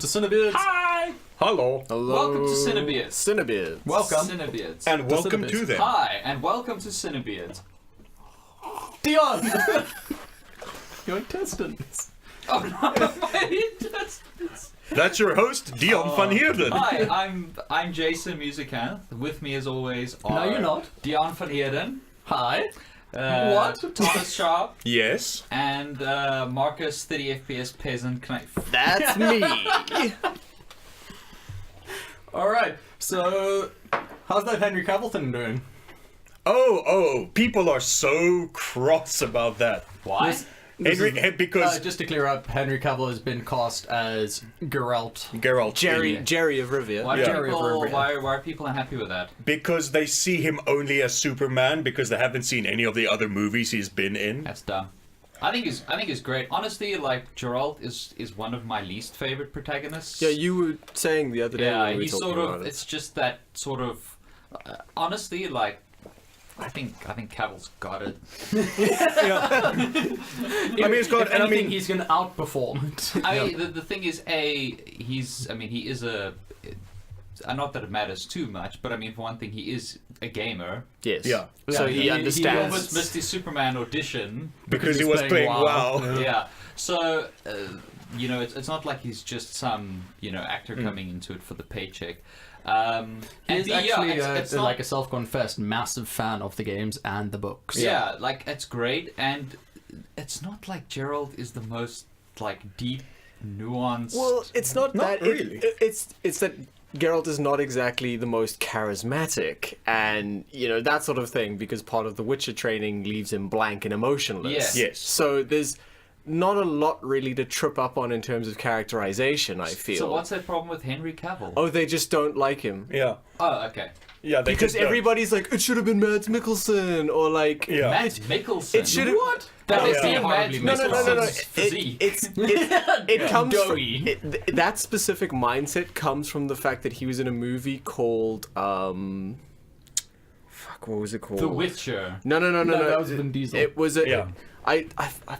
to CineBeards. Hi! Hello. Hello. Welcome to CineBeards. CineBeards. Welcome. CineBeards. And welcome CineBeards. to them. Hi, and welcome to CineBeards. Dion! Your intestines. Oh no, my intestines. That's your host, Dion van Heerden. Hi, I'm Jason Musicanth. With me as always are No, you're not. Dion van Heerden. Hi. What? Thomas Sharp. Yes. And Markus 30 FPS Peasant Knife. That's me. Alright, so how's that Henry Cavill thing doing? Oh, people are so cross about that. Why? Because Just to clear up, Henry Cavill has been cast as Geralt. Geralt. Jerry of Rivia. Why, Yeah. why are people unhappy with that? Because they see him only as Superman because they haven't seen any of the other movies he's been in. That's dumb. I think it's great. Honestly, like Geralt is one of my least favorite protagonists. Yeah, you were saying the other day. Yeah, when we were he's talking sort of. about it. It's just that sort of. Honestly, like, I think Cavill's got it. I mean, it's got. If And I anything, mean, he's gonna outperform it. I mean, the thing is, he is a. Not that it matters too much, but I mean, for one thing, he is a gamer. Yes. Yeah. So Yeah, he he understands. Almost missed his Superman audition. because he he's was playing playing WoW. WoW. Yeah. So, it's not like he's just some, actor coming into it for the paycheck. He's and actually it's not, like a self-confessed massive fan of the games and the books. yeah, like it's great, and it's not like Gerald is the most like deep, nuanced. Well, it's not, Not that. really. It's that Geralt is not exactly the most charismatic, and that sort of thing, because part of the Witcher training leaves him blank and emotionless. Yeah. Yes. So there's not a lot really to trip up on in terms of characterization, I feel. So what's that problem with Henry Cavill? Oh, they just don't like him. Yeah. Oh, okay. Yeah. They Because just don't. everybody's like, it should have been Mads Mikkelsen, or like... Yeah. Matt Mikkelsen. It should have... What? That No, is yeah. the Horribly Matt missed No. Mikkelsen's physique. It comes from Doughy. that specific mindset comes from the fact that he was in a movie called what was it called? The Witcher. No. that was Vin Diesel. It was a. Yeah. I've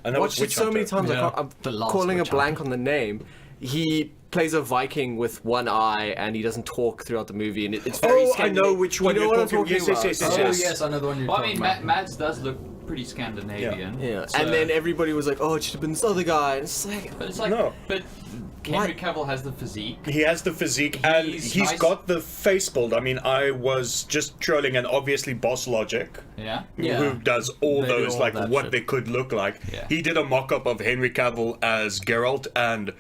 And that was watched it Witch so many Hunter. times. Yeah. I'm The last calling a Witch blank Hunter. on the name. He plays a Viking with one eye, and he doesn't talk throughout the movie, and it's very. Oh, I know which one You know you're what I'm talking. talking Yes, about. Oh yes. yes, I know the one you're Well, I talking mean, about. Mads does look pretty Scandinavian. Yeah, so- and then everybody was like, "Oh, it should have been this other guy." And it's like, But it's like, No. but Henry Cavill has the physique. He has the physique and He's he's nice. got the face build. I mean, I was just trolling, and obviously Boss Logic, Yeah. Yeah. who does all They do those, all like that what shit. they could look like. Yeah. He did a mock-up of Henry Cavill as Geralt, and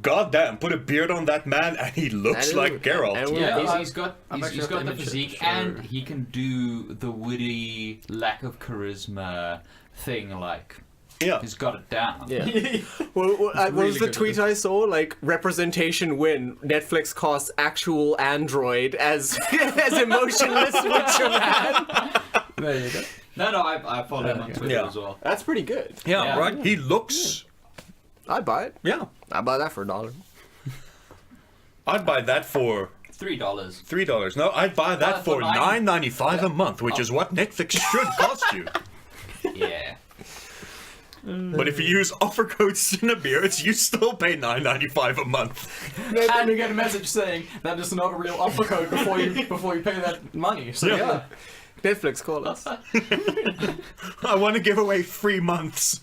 goddamn, put a beard on that man, and he looks And- like Geralt. and- Yeah, Yeah, he's got I've he's actually got got the the image physique, to show. and he can do the witty lack of charisma thing. Like Yeah. he's got it down. yeah. What was really the good at tweet I saw? Like, representation win. Netflix casts actual android as as emotionless Witcher man. There you go. No, I follow him on Twitter Yeah. as well. That's pretty good. Yeah. Right? He looks. I'd buy it. Yeah. I'd buy that for $1. I'd buy that for $3. $3. No, I'd buy that For for nine- $9.95 a month, which is what Netflix should cost you. Yeah. But if you use offer code CineBeards, you still pay $9.95 a month. And you get a message saying that is not a real offer code before you pay that money. So yeah. Netflix, call us. I want to give away 3 months.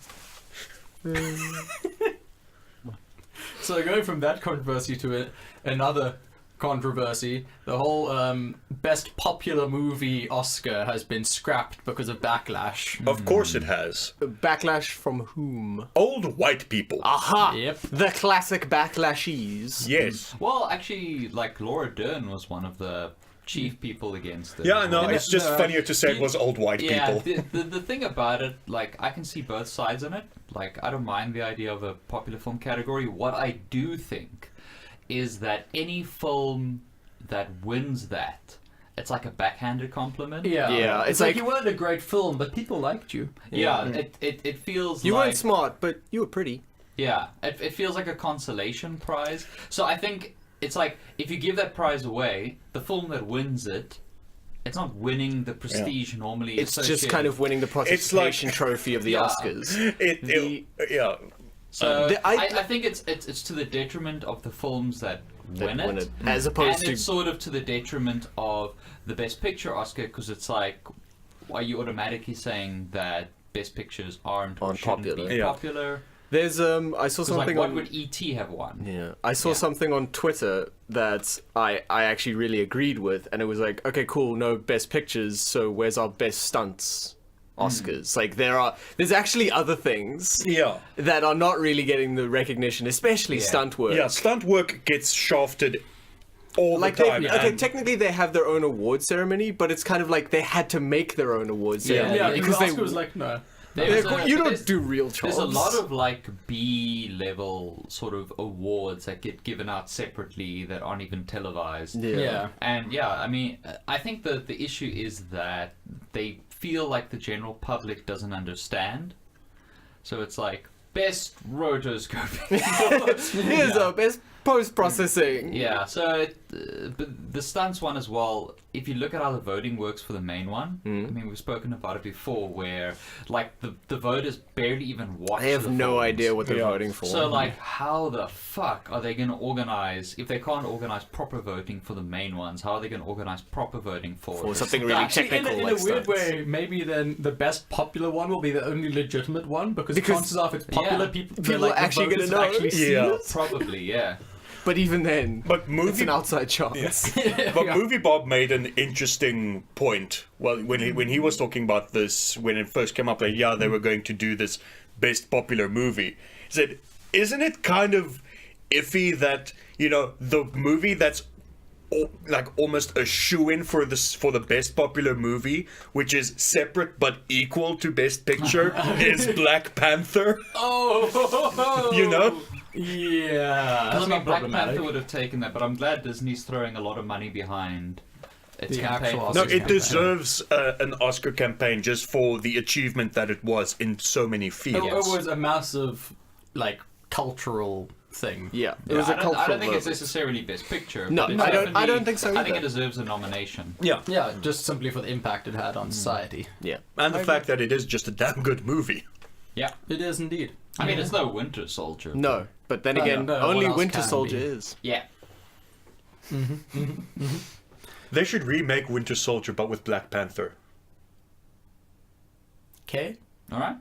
So going from that controversy to another controversy, the whole best popular movie Oscar has been scrapped because of backlash. Of course it has. Backlash from whom? Old white people. Aha! Yep. The classic backlashies. Yes. Well, actually, like Laura Dern was one of the chief people against it. Yeah, no, it's just No, funnier to say it was old white Yeah, people. the thing about it, like, I can see both sides in it. Like, I don't mind the idea of a popular film category. What I do think is that any film that wins that, it's like a backhanded compliment. Yeah. Yeah, It's it's like like- you weren't a great film, but people liked you. Yeah, it feels You like... weren't smart, but you were pretty. Yeah, it feels like a consolation prize. So I think it's like, if you give that prize away, the film that wins it, it's not winning the prestige normally. It's just associated- kind of winning the It's like- participation trophy of the Yeah. Oscars. Yeah. So I think it's to the detriment of the films that win it, as opposed and to it's sort of to the detriment of the Best Picture Oscar, because it's like, are you automatically saying that Best Pictures aren't or shouldn't popular. be Yeah. popular? there's I saw something Like, what on would E.T. have won? yeah I saw Yeah. something on Twitter that I actually really agreed with, and it was like, okay, cool, no Best Pictures, so where's our Best Stunts Oscars? Like there's actually other things Yeah. that are not really getting the recognition, especially Yeah. stunt work. Yeah, stunt work gets shafted all Like the they, time. okay, and- technically they have their own award ceremony, but it's kind of like they had to make their own award ceremony Yeah, because because they Oscar was like, no. There's you there's- don't do real jobs. There's a lot of like B-level sort of awards that get given out separately that aren't even televised. Yeah. And yeah, I mean, I think the issue is that they feel like the general public doesn't understand. So it's like, best rotoscoping. Here's our best post-processing. Yeah, so but the stunts one as well, if you look at how the voting works for the main one, I mean, we've spoken about it before, where like the voters barely even watch I have the no films. idea what they're Yeah. voting for. So like, how the fuck are they going to organize, if they can't organize proper voting for the main ones, how are they going to organize proper voting for something really Actually, technical, in like a weird stunts. way, maybe then the best popular one will be the only legitimate one, because Because- chances are if it's popular, Yeah. people are actually gonna know. actually see Yeah. it. Probably, yeah. But even then, But it's movie an outside chance. But Movie Bob made an interesting point. Well, when he was talking about this, when it first came up, like, yeah, they were going to do this best popular movie. He said, isn't it kind of iffy that, you know, the movie that's like almost a shoe-in for the best popular movie, which is separate but equal to Best Picture, is Black Panther? Oh! You know? Yeah, I that's mean, not Black problematic. Panther would have taken that, but I'm glad Disney's throwing a lot of money behind its The campaign. actual for No, Oscar this it campaign. deserves an Oscar campaign just for the achievement that it was in so many fields. It was a massive, like, cultural thing. Yeah, it Yeah, was a I don't cultural think it's moment. necessarily Best Picture. No, but it's I don't definitely- think so I think either. it deserves a nomination. Yeah, Yeah, just simply for the impact it had on society. Yeah. and the fact that it is just a damn good movie. Yeah. It is indeed. I mean, it's no Winter Soldier. No, but then No, again, no, only what else Winter can Soldier be? is. Yeah. They should remake Winter Soldier, but with Black Panther. Okay, All right.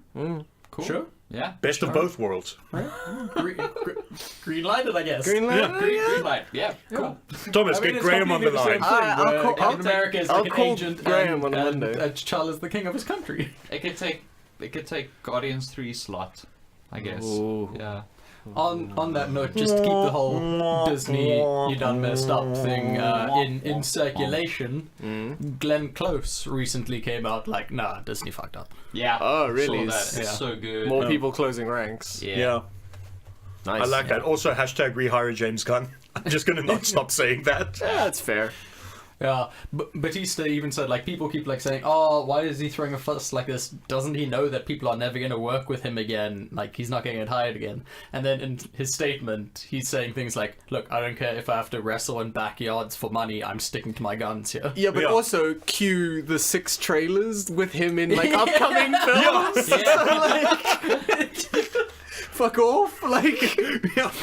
Cool. sure. Yeah. Best of both worlds. Green lighted, I guess. Green Lantern. Green light. Yeah. Cool. Thomas, I mean, get it's Graham on the completely line. same thing, I'll where call- Captain I'll America is I'll like an call agent, Graham and, on and Monday. T'Challa is the king of his country. It could take Guardians 3 slot, I guess. Ooh. Yeah. On that note, just to keep the whole Disney you done messed up thing in circulation, Glenn Close recently came out like, nah, Disney fucked up. Yeah. Oh, really? Saw that. It's Yeah. so good. More people closing ranks. Yeah. Yeah, Nice. I like that. Also, hashtag rehire James Gunn. I'm just gonna not stop saying that. Yeah, that's fair. Yeah, Batista even said, like, people keep, like, saying, oh, why is he throwing a fuss like this? Doesn't he know that people are never going to work with him again? Like, he's not going to get hired again. And then in his statement, he's saying things like, look, I don't care if I have to wrestle in backyards for money, I'm sticking to my guns here. Yeah, but Yeah. also cue the 6 trailers with him in like upcoming films. Yeah. Fuck off. Like,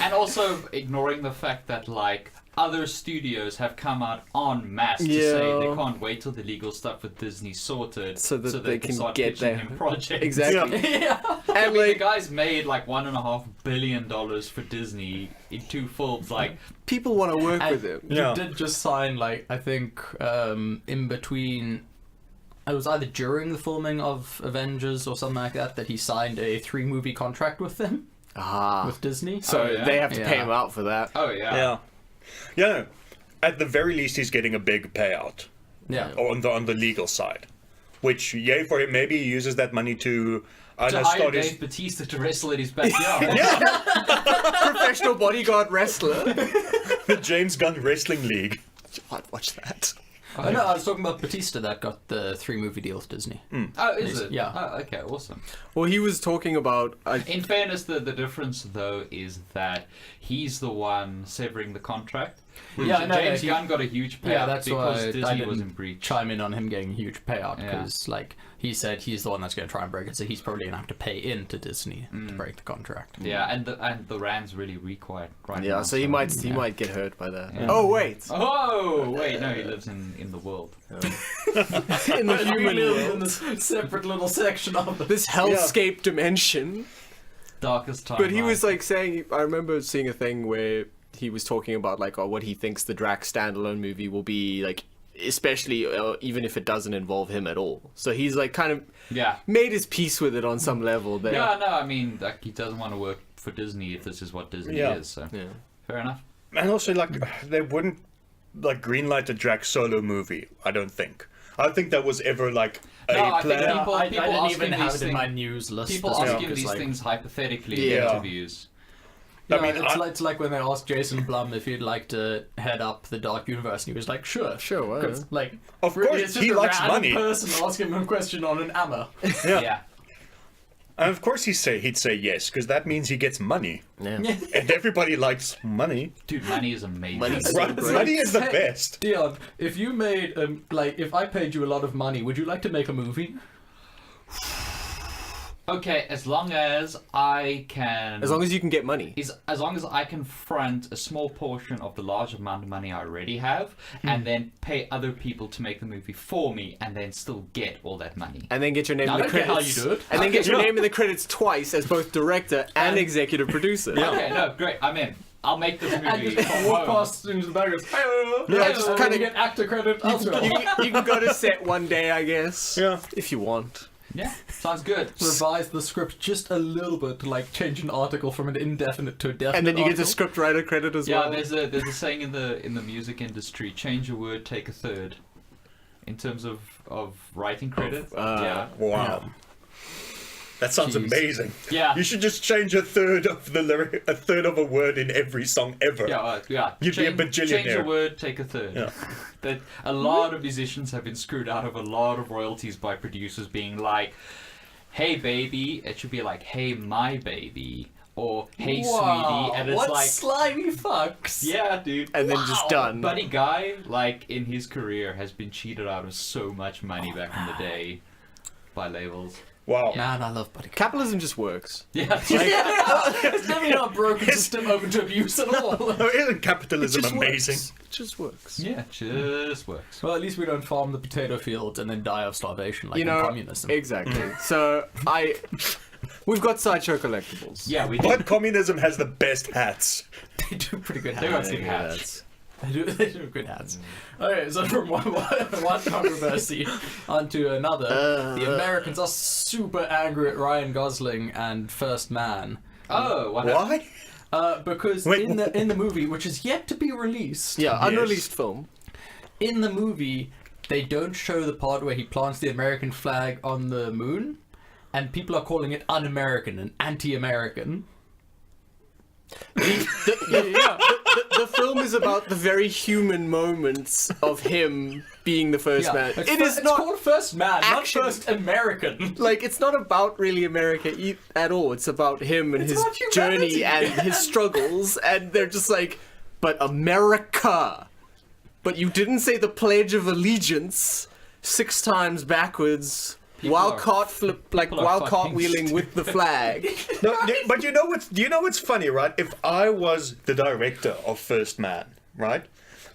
And also ignoring the fact that, like, other studios have come out en masse to Yeah. say they can't wait till the legal stuff with Disney sorted So that they can start get pitching their- him projects. exactly. Yeah. I And mean, the like, guy's made like $1.5 billion for Disney in 2 films. Like, people want to work And with him. Yeah. You did just sign, like, I think, in between... It was either during the filming of Avengers or something like that he signed a 3-movie contract with them, Ah. with Disney. So Oh, yeah? they have to pay Yeah. him out for that. oh yeah, Yeah, yeah. At the very least, he's getting a big payout Yeah. on the legal side, which yay for him. Maybe he uses that money to to hire start Dave his. Bautista to wrestle in his backyard. Professional bodyguard wrestler. The James Gunn Wrestling League. I'd watch that. Oh, no, I was talking about Batista that got the 3-movie deal with Disney. Oh, is it? Yeah. Oh, okay, awesome. Well, he was talking about. In fairness, the difference though is that he's the one severing the contract. Yeah, no, James he- Gunn got a huge payout Yeah, that's because why I Disney was didn't in breach. chime in on him getting a huge payout Yeah. because, like, he said he's the one that's going to try and break it, so he's probably going to have to pay into Disney to break the contract. Yeah, and the Rand's really required right now. Yeah, so he might get hurt by that. Yeah. Oh wait, Oh wait, no, he lives in the world. in the human in world, this separate little section of it. this hellscape dimension. Darkest time. But he was like saying, I remember seeing a thing where he was talking about like what he thinks the Drax standalone movie will be like, especially even if it doesn't involve him at all. So he's like kind of made his peace with it on some level there. Yeah, no, I mean, like, he doesn't want to work for Disney if this is what Disney is. So Yeah. fair enough. And also, like, they wouldn't like greenlight a Drax solo movie. I don't think. I don't think that was ever like a No, I think plan. people- I didn't asking even have these it in my things- news list. People this ask week, him 'cause, these like, things hypothetically in Yeah. interviews. Yeah, I mean, it's like when they asked Jason Blum if he'd like to head up the Dark Universe, and he was like, "Sure, Why 'Cause, not? like, Of really, course, it's just he a likes random money. person asking him a question on an hammer. Yeah. And of course he'd say yes, because that means he gets money. Yeah. And everybody likes money. Dude, money is amazing. Money's Right? great. Money is the Hey, best. Dion, if you made if I paid you a lot of money, would you like to make a movie? Okay, as long as I can. As long as you can get money. As long as I can front a small portion of the large amount of money I already have, and then pay other people to make the movie for me, and then still get all that money. And then get your name I in the don't care how credits. you do it. And then get your name in the credits twice as both director and executive producer. Okay, no, great, I'm in. I'll make this And movie just from walk home. past into the back and goes, "Hey-oh, Yeah, hey-oh," just and kinda- then you get actor credit elsewhere. You can go to set one day, I guess. Yeah. If you want. Yeah, sounds good. Revise the script just a little bit to like change an article from an indefinite to a definite. And then you get the article. script writer credit as Yeah, well. there's a saying in the music industry: change a word, take a third. In terms of writing credit. Yeah. Wow. That sounds Jeez. amazing. Yeah. You should just change a third of a word in every song ever. Yeah. You'd be a Change a bajillionaire. word, take a third. Yeah. That a lot of musicians have been screwed out of a lot of royalties by producers being like, "Hey baby," it should be like, "Hey my baby," or "Hey Wow, sweetie," and it's what like, slimy fucks. yeah, dude. And then just done. Buddy Guy, like in his career, has been cheated out of so much money back in the day by labels. Wow. Man, I love Buddy. Capitalism just works. Yeah. It's never not a broken system open to abuse at all. No, isn't It capitalism just amazing? works. It just works. Yeah, just works. Well, at least we don't farm the potato fields and then die of starvation like You know, in communism. exactly. So we've got Sideshow Collectibles. Yeah, we do. But communism has the best hats. They do pretty good They got hats. sick hats. They do good hats. Okay, so from one controversy onto another, the Americans are super angry at Ryan Gosling and First Man. Oh, what happened? Why? Because Wait, in the movie, which is yet to be released, Yeah, Yes. unreleased film. in the movie, they don't show the part where he plants the American flag on the moon, and people are calling it un-American and anti-American. The film is about the very human moments of him being the first man. It's called First Man, action. not First American. Like, it's not about really America at all. It's about him and It's his about humanity. journey and his struggles, and they're just like, but America. But you didn't say the Pledge of Allegiance 6 times backwards. People While are- while fucking cartwheeling with the flag. No, but you know what's funny, right? If I was the director of First Man, right,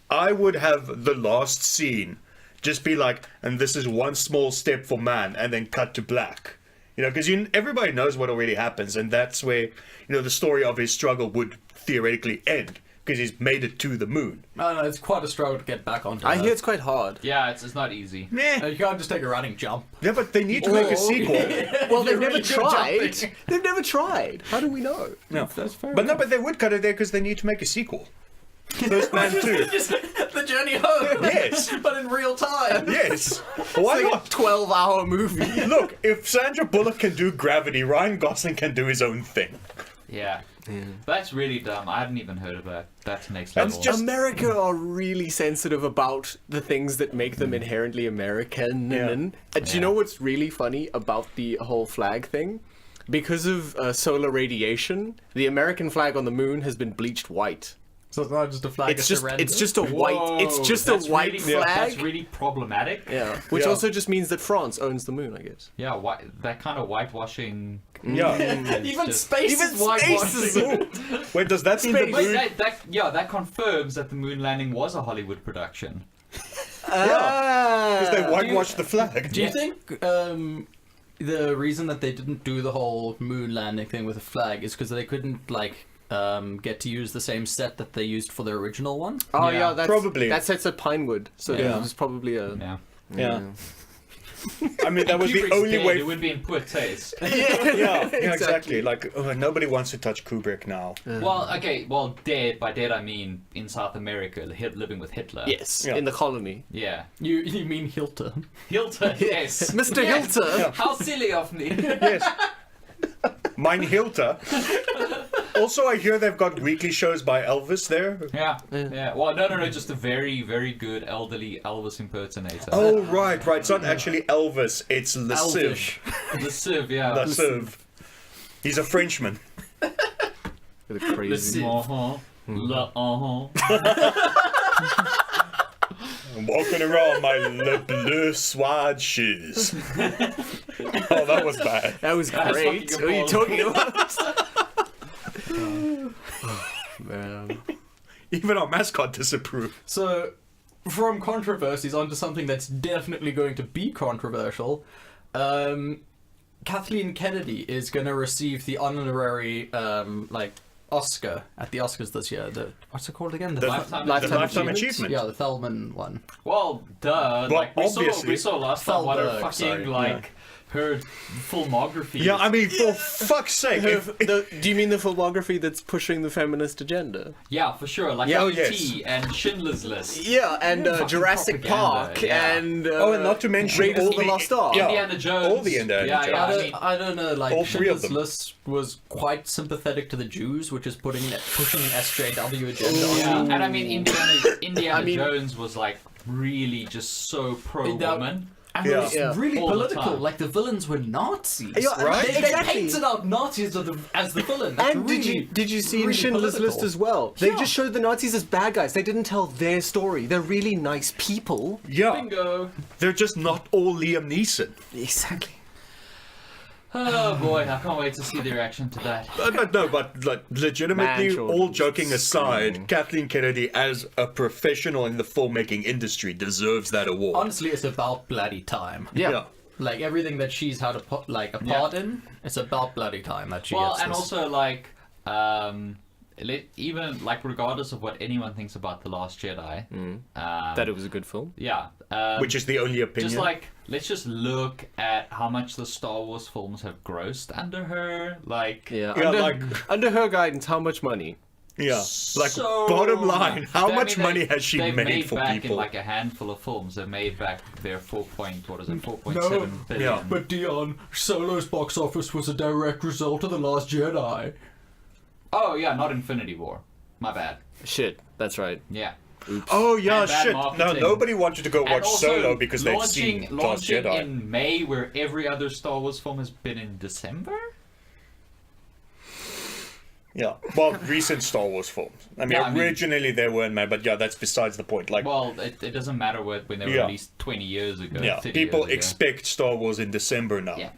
I would have the last scene just be like, and this is one small step for man, and then cut to black. You know, because everybody knows what already happens, and that's where the story of his struggle would theoretically end, because he's made it to the moon. No, it's quite a struggle to get back onto I Earth. hear it's quite hard. Yeah, it's not easy. Nah. You can't just take a running jump. Yeah, but they need to make a sequel. Well, they've You're never really good tried. jumping. They've never tried. How do we know? No, That's fair but they would cut it there because they need to make a sequel. First Man 2. Just the journey home. Yes. But in real time. Yes. Why It's like not? a 12-hour movie. Look, if Sandra Bullock can do Gravity, Ryan Gosling can do his own thing. Yeah. That's really dumb. I hadn't even heard of that. That's next That's level. just- America are really sensitive about the things that make them inherently American. Yeah. And do you know what's really funny about the whole flag thing? Because of solar radiation, the American flag on the moon has been bleached white. So it's not just a flag. It's just a white. It's Whoa, just a that's white really, flag. That's really problematic. Yeah, which Yeah. also just means that France owns the moon, I guess. Yeah, that kind of whitewashing. Yeah. Even just- space Even is whitewashing. space is- Wait, does that mean the Wait, moon? that confirms that the moon landing was a Hollywood production. Because they Ah. whitewashed the flag. Do you think the reason that they didn't do the whole moon landing thing with a flag is because they couldn't get to use the same set that they used for the original one? Oh Yeah. yeah, that's, Probably. that set's at Pinewood, so Yeah. it was probably a. Yeah. Yeah. I mean, that was the Kubrick's only dead, way. It would be in poor taste. Yeah, exactly. Like, nobody wants to touch Kubrick now. Well, okay, dead. By dead, I mean in South America, living with Hitler. Yes, Yeah. in the colony. Yeah. You mean Hilter? Hilter, yes. Mr. Yes. Hilter. How silly of me. Yes. Mein Hilter. Also, I hear they've got weekly shows by Elvis there. Yeah. Yeah. Well, no, just a very, very good elderly Elvis impersonator. Oh, right. It's not actually Elvis, it's Le Civ. Elvish. The Civ, yeah. Le Civ. He's a Frenchman. With a crazy. Uh-huh. I'm walking around my Le Bleu Suede shoes. Oh, that was bad. That was That's great. fucking What are you talking about? Man. Even our mascot disapproved. So, from controversies onto something that's definitely going to be controversial, Kathleen Kennedy is going to receive the honorary Oscar at the Oscars this year. What's it called again? The Lifetime Lifetime Achievement? Achievement. Yeah, the Thelman one. Well, duh. Well, Like we obviously. saw last time what a Thelberg, fucking sorry, like her filmography. Yeah, is. I mean, for fuck's sake. Do you mean the filmography that's pushing the feminist agenda? Yeah, for sure. Like Yeah, E.T. and Schindler's List. Yeah, and Fucking Jurassic propaganda, Park, yeah. and and not to mention Raiders all of the Lost Ark. Yeah. Indiana Jones. All the Indiana yeah, Jones. Yeah, I I don't, mean, I don't know, like all three of Schindler's them. List was quite sympathetic to the Jews, which is pushing an SJW agenda yeah. on. And I mean, Indiana I mean- Jones was like really just so pro-woman. And Yeah. it was Yeah. really All the political. time. Like the villains were Nazis. Yeah, Right? They exactly. painted out Nazis as the villain. That's And really, did you see in really Schindler's political. List as well? They Yeah. just showed the Nazis as bad guys. They didn't tell their story. They're really nice people. Yeah, Bingo. they're just not all Liam Neeson. Exactly. Oh boy, I can't wait to see the reaction to that. No, but like, legitimately, Man, all joking aside, screaming. Kathleen Kennedy, as a professional in the filmmaking industry, deserves that award. Honestly, it's about bloody time. Yeah. Like everything that she's had a part in, it's about bloody time that she Well, gets and this. also like, even like regardless of what anyone thinks about The Last Jedi, That it was a good film. yeah, Which is the only opinion. just like let's just look at how much the Star Wars films have grossed under her. Like, Yeah. Yeah, under, like- under her guidance, how much money? yeah, like so bottom line, how I mean, much money has she they've made for back people? in like a handful of films. They made back their 4.7 No, billion. yeah, But Dion, Solo's box office was a direct result of The Last Jedi. Oh yeah, not Infinity War. My bad. Shit, that's right. Yeah. Oh yeah, And bad shit. No, marketing. nobody wanted to go And watch also Solo because they've seen Last launching Jedi. in May, where every other Star Wars film has been in December. Yeah, well, recent Star Wars films. I mean, Yeah, I mean- originally they were in May, but yeah, that's besides the point. Like, Well, it doesn't matter when they were Yeah. released 20 years ago. yeah, 30 people years ago. expect Star Wars in December now. Yeah.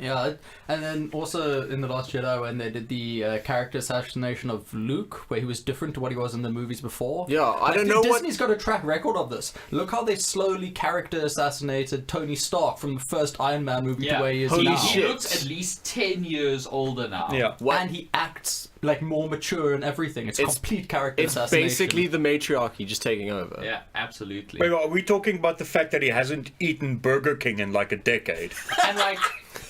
Yeah, and then also in The Last Jedi when they did the character assassination of Luke, where he was different to what he was in the movies before. Yeah, I don't Like, know what. Disney's got a track record of this. Look how they slowly character assassinated Tony Stark from the first Iron Man movie Yeah. to where he is Holy now. He shit. looks at least 10 years older now. Yeah. What? And he acts like more mature and everything. It's complete character It's assassination. basically the matriarchy just taking over. Yeah, absolutely. Wait, are we talking about the fact that he hasn't eaten Burger King in like a decade?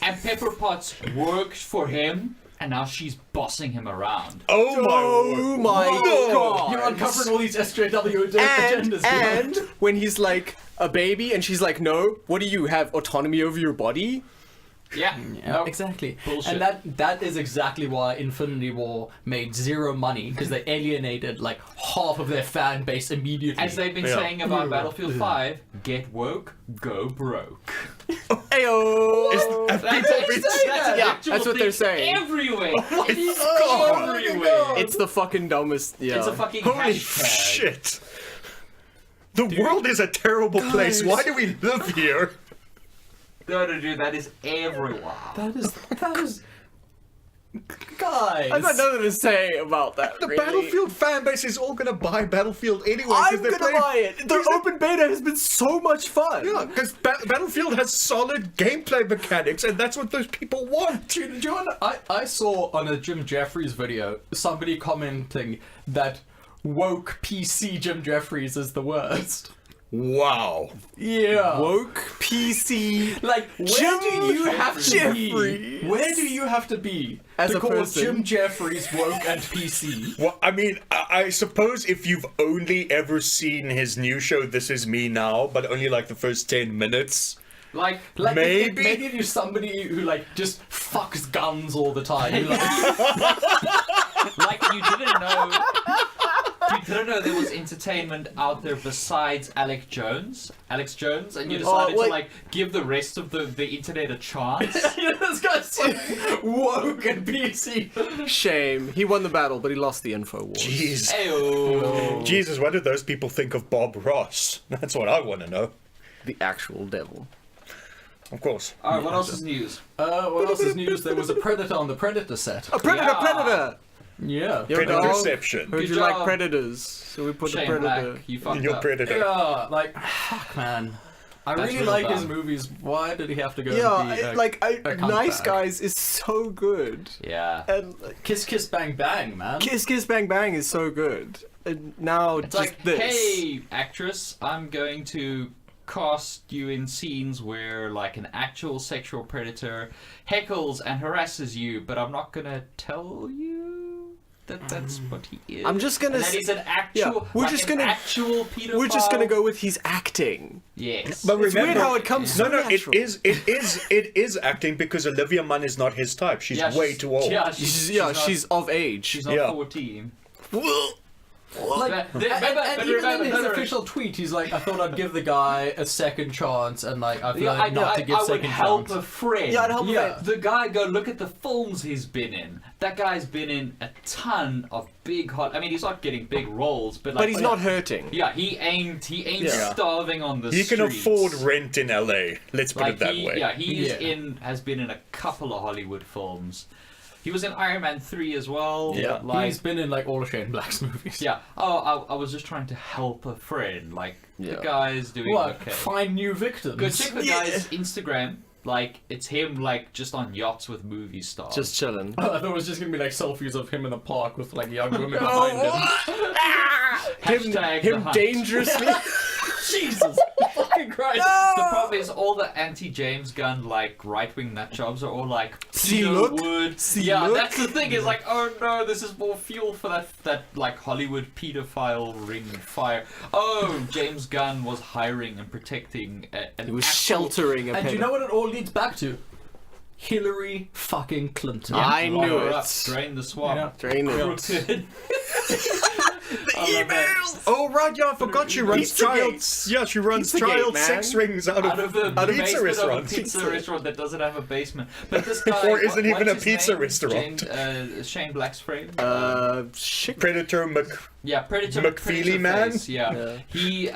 And Pepper Potts worked for him, and now she's bossing him around. Oh my word. my god! You're uncovering all these SJW And, agendas. Dion. and when he's like a baby and she's like, no, what do you have autonomy over your body? Yeah. Yeah, Nope. exactly. Bullshit. And that is exactly why Infinity War made zero money, because they alienated like half of their fan base immediately. As they've been Yeah. saying about Battlefield 5, get woke, go broke. Ayo! Have That's, people been that's an Yeah, actual that's what they're thing saying. Everywhere. Oh It is God. everywhere. It's the fucking dumbest. Yeah. It's a fucking Holy hashtag. shit! The world is a terrible place. Why do we live here? No, dude, that is everywhere. That is guys. I've got nothing to say about that. The really. Battlefield fan base is all gonna buy Battlefield anyway. I'm they're gonna playing- buy it. The open beta has been so much fun. Yeah, because Battlefield has solid gameplay mechanics, and that's what those people want. Do you want? I saw on a Jim Jeffries video somebody commenting that woke PC Jim Jeffries is the worst. Wow. Yeah. Woke PC. Like, where Jim do you have to Jeffries. be? Where do you have to be As to a call person. Jim Jeffries woke and PC? Well, I mean, I suppose if you've only ever seen his new show, This Is Me Now, but only like the first 10 minutes. Like, Like, Maybe. maybe you're somebody who like just fucks guns all the time. You're like, like you didn't know. You didn't know there was entertainment out there besides Alex Jones, and you decided to wait. like give the rest of the internet a chance. this guy's so woke and PC. Shame. He won the battle, but he lost the info war. Jeez. Ayo. Jesus, what did those people think of Bob Ross? That's what I want to know. The actual devil. Of course. All right, what else is news? What else is news? There was a Predator on the Predator set. A predator, Yeah. predator. Yeah. Yo, dog. Predatorception. Heard Good you like job. predators, so we put the Shane predator. Black, you fucked Your up. Predator. Yeah, like, fuck, man. I That's really real like his bad. movies. Why did he have to go Yeah, and be a cunt Nice bag? Guys is so good, Yeah. and like, Kiss Kiss Bang Bang, man. Kiss Kiss Bang Bang is so good. And now It's just like, this. hey, actress, I'm going to cast you in scenes where like an actual sexual predator heckles and harasses you, but I'm not gonna tell you that that's what he is. I'm just gonna And that s- he's an actual. Yeah, we're like just an gonna- actual pedophile. We're just gonna go with he's acting. Yes. But It's remember, weird how it comes No, so no, natural. it is acting because Olivia Munn is not his type. She's Yeah, way too old. Yeah, She's of age. she's not Yeah. 14. Like, But and even remember- in his official tweet, he's like, I thought I'd give the guy a second chance, and like, I've learned not to give I would second help chance. a friend. Yeah, I'd help a Yeah. friend. The guy, go look at the films he's been in. That guy's been in a ton of big hot. I mean, he's not getting big roles, but like. But he's not hurting. Yeah, he ain't Yeah. starving on the He streets. can afford rent in LA. Let's put Like it that he, way. yeah, he is Yeah. has been in a couple of Hollywood films. He was in Iron Man 3 as well. Yeah, like he's been in like all of Shane Black's movies. yeah. Oh, I was just trying to help a friend. Like Yeah. the guy's doing What? okay. Find new victims. Go check the Yeah. guy's Instagram. Like it's him, like just on yachts with movie stars. Just chilling. I thought it was just gonna be like selfies of him in the park with like young women behind him. Hashtag Him the hunt. dangerously. Jesus fucking Christ! The problem is all the anti-James Gunn like right-wing nut jobs are all like See, Peter look. Wood. See, yeah, look. that's the thing. Is like, oh no, this is more fuel for that like Hollywood pedophile ring fire. Oh, James Gunn was hiring and protecting an He was actual- sheltering a And pedo. you know what it all leads back to? Hillary fucking Clinton. Yeah, I lock knew her it. up, drain the swamp. Yeah. Drain it. Crooked. Oh right, yeah, I forgot she runs Pizza child. Gates. Yeah, she runs Pizzagate, child man. sex rings out Out of of the pizza basement of a restaurants. pizza restaurant that doesn't have a basement. But this guy, Or isn't even what's a his pizza name? restaurant. Shane Black's friend. Shit. Predator Yeah, Predator McFeely Predator man? face, yeah. Yeah. He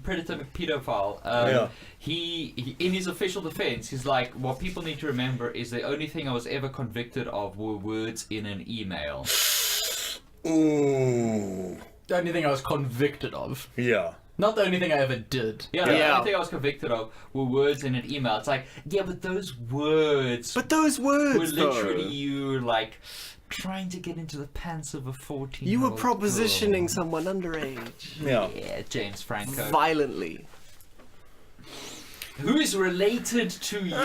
Predator pedophile. Yeah. He in his official defense, he's like, what people need to remember is the only thing I was ever convicted of were words in an email. Ooh. The only thing I was convicted of. Yeah. Not the only thing I ever did. Yeah, the Yeah. only thing I was convicted of were words in an email. It's like, yeah, but those words But those were words, literally though. you like trying to get into the pants of a 14. You were propositioning someone underage. Yeah. Yeah, James Franco. Violently. Who is related to you?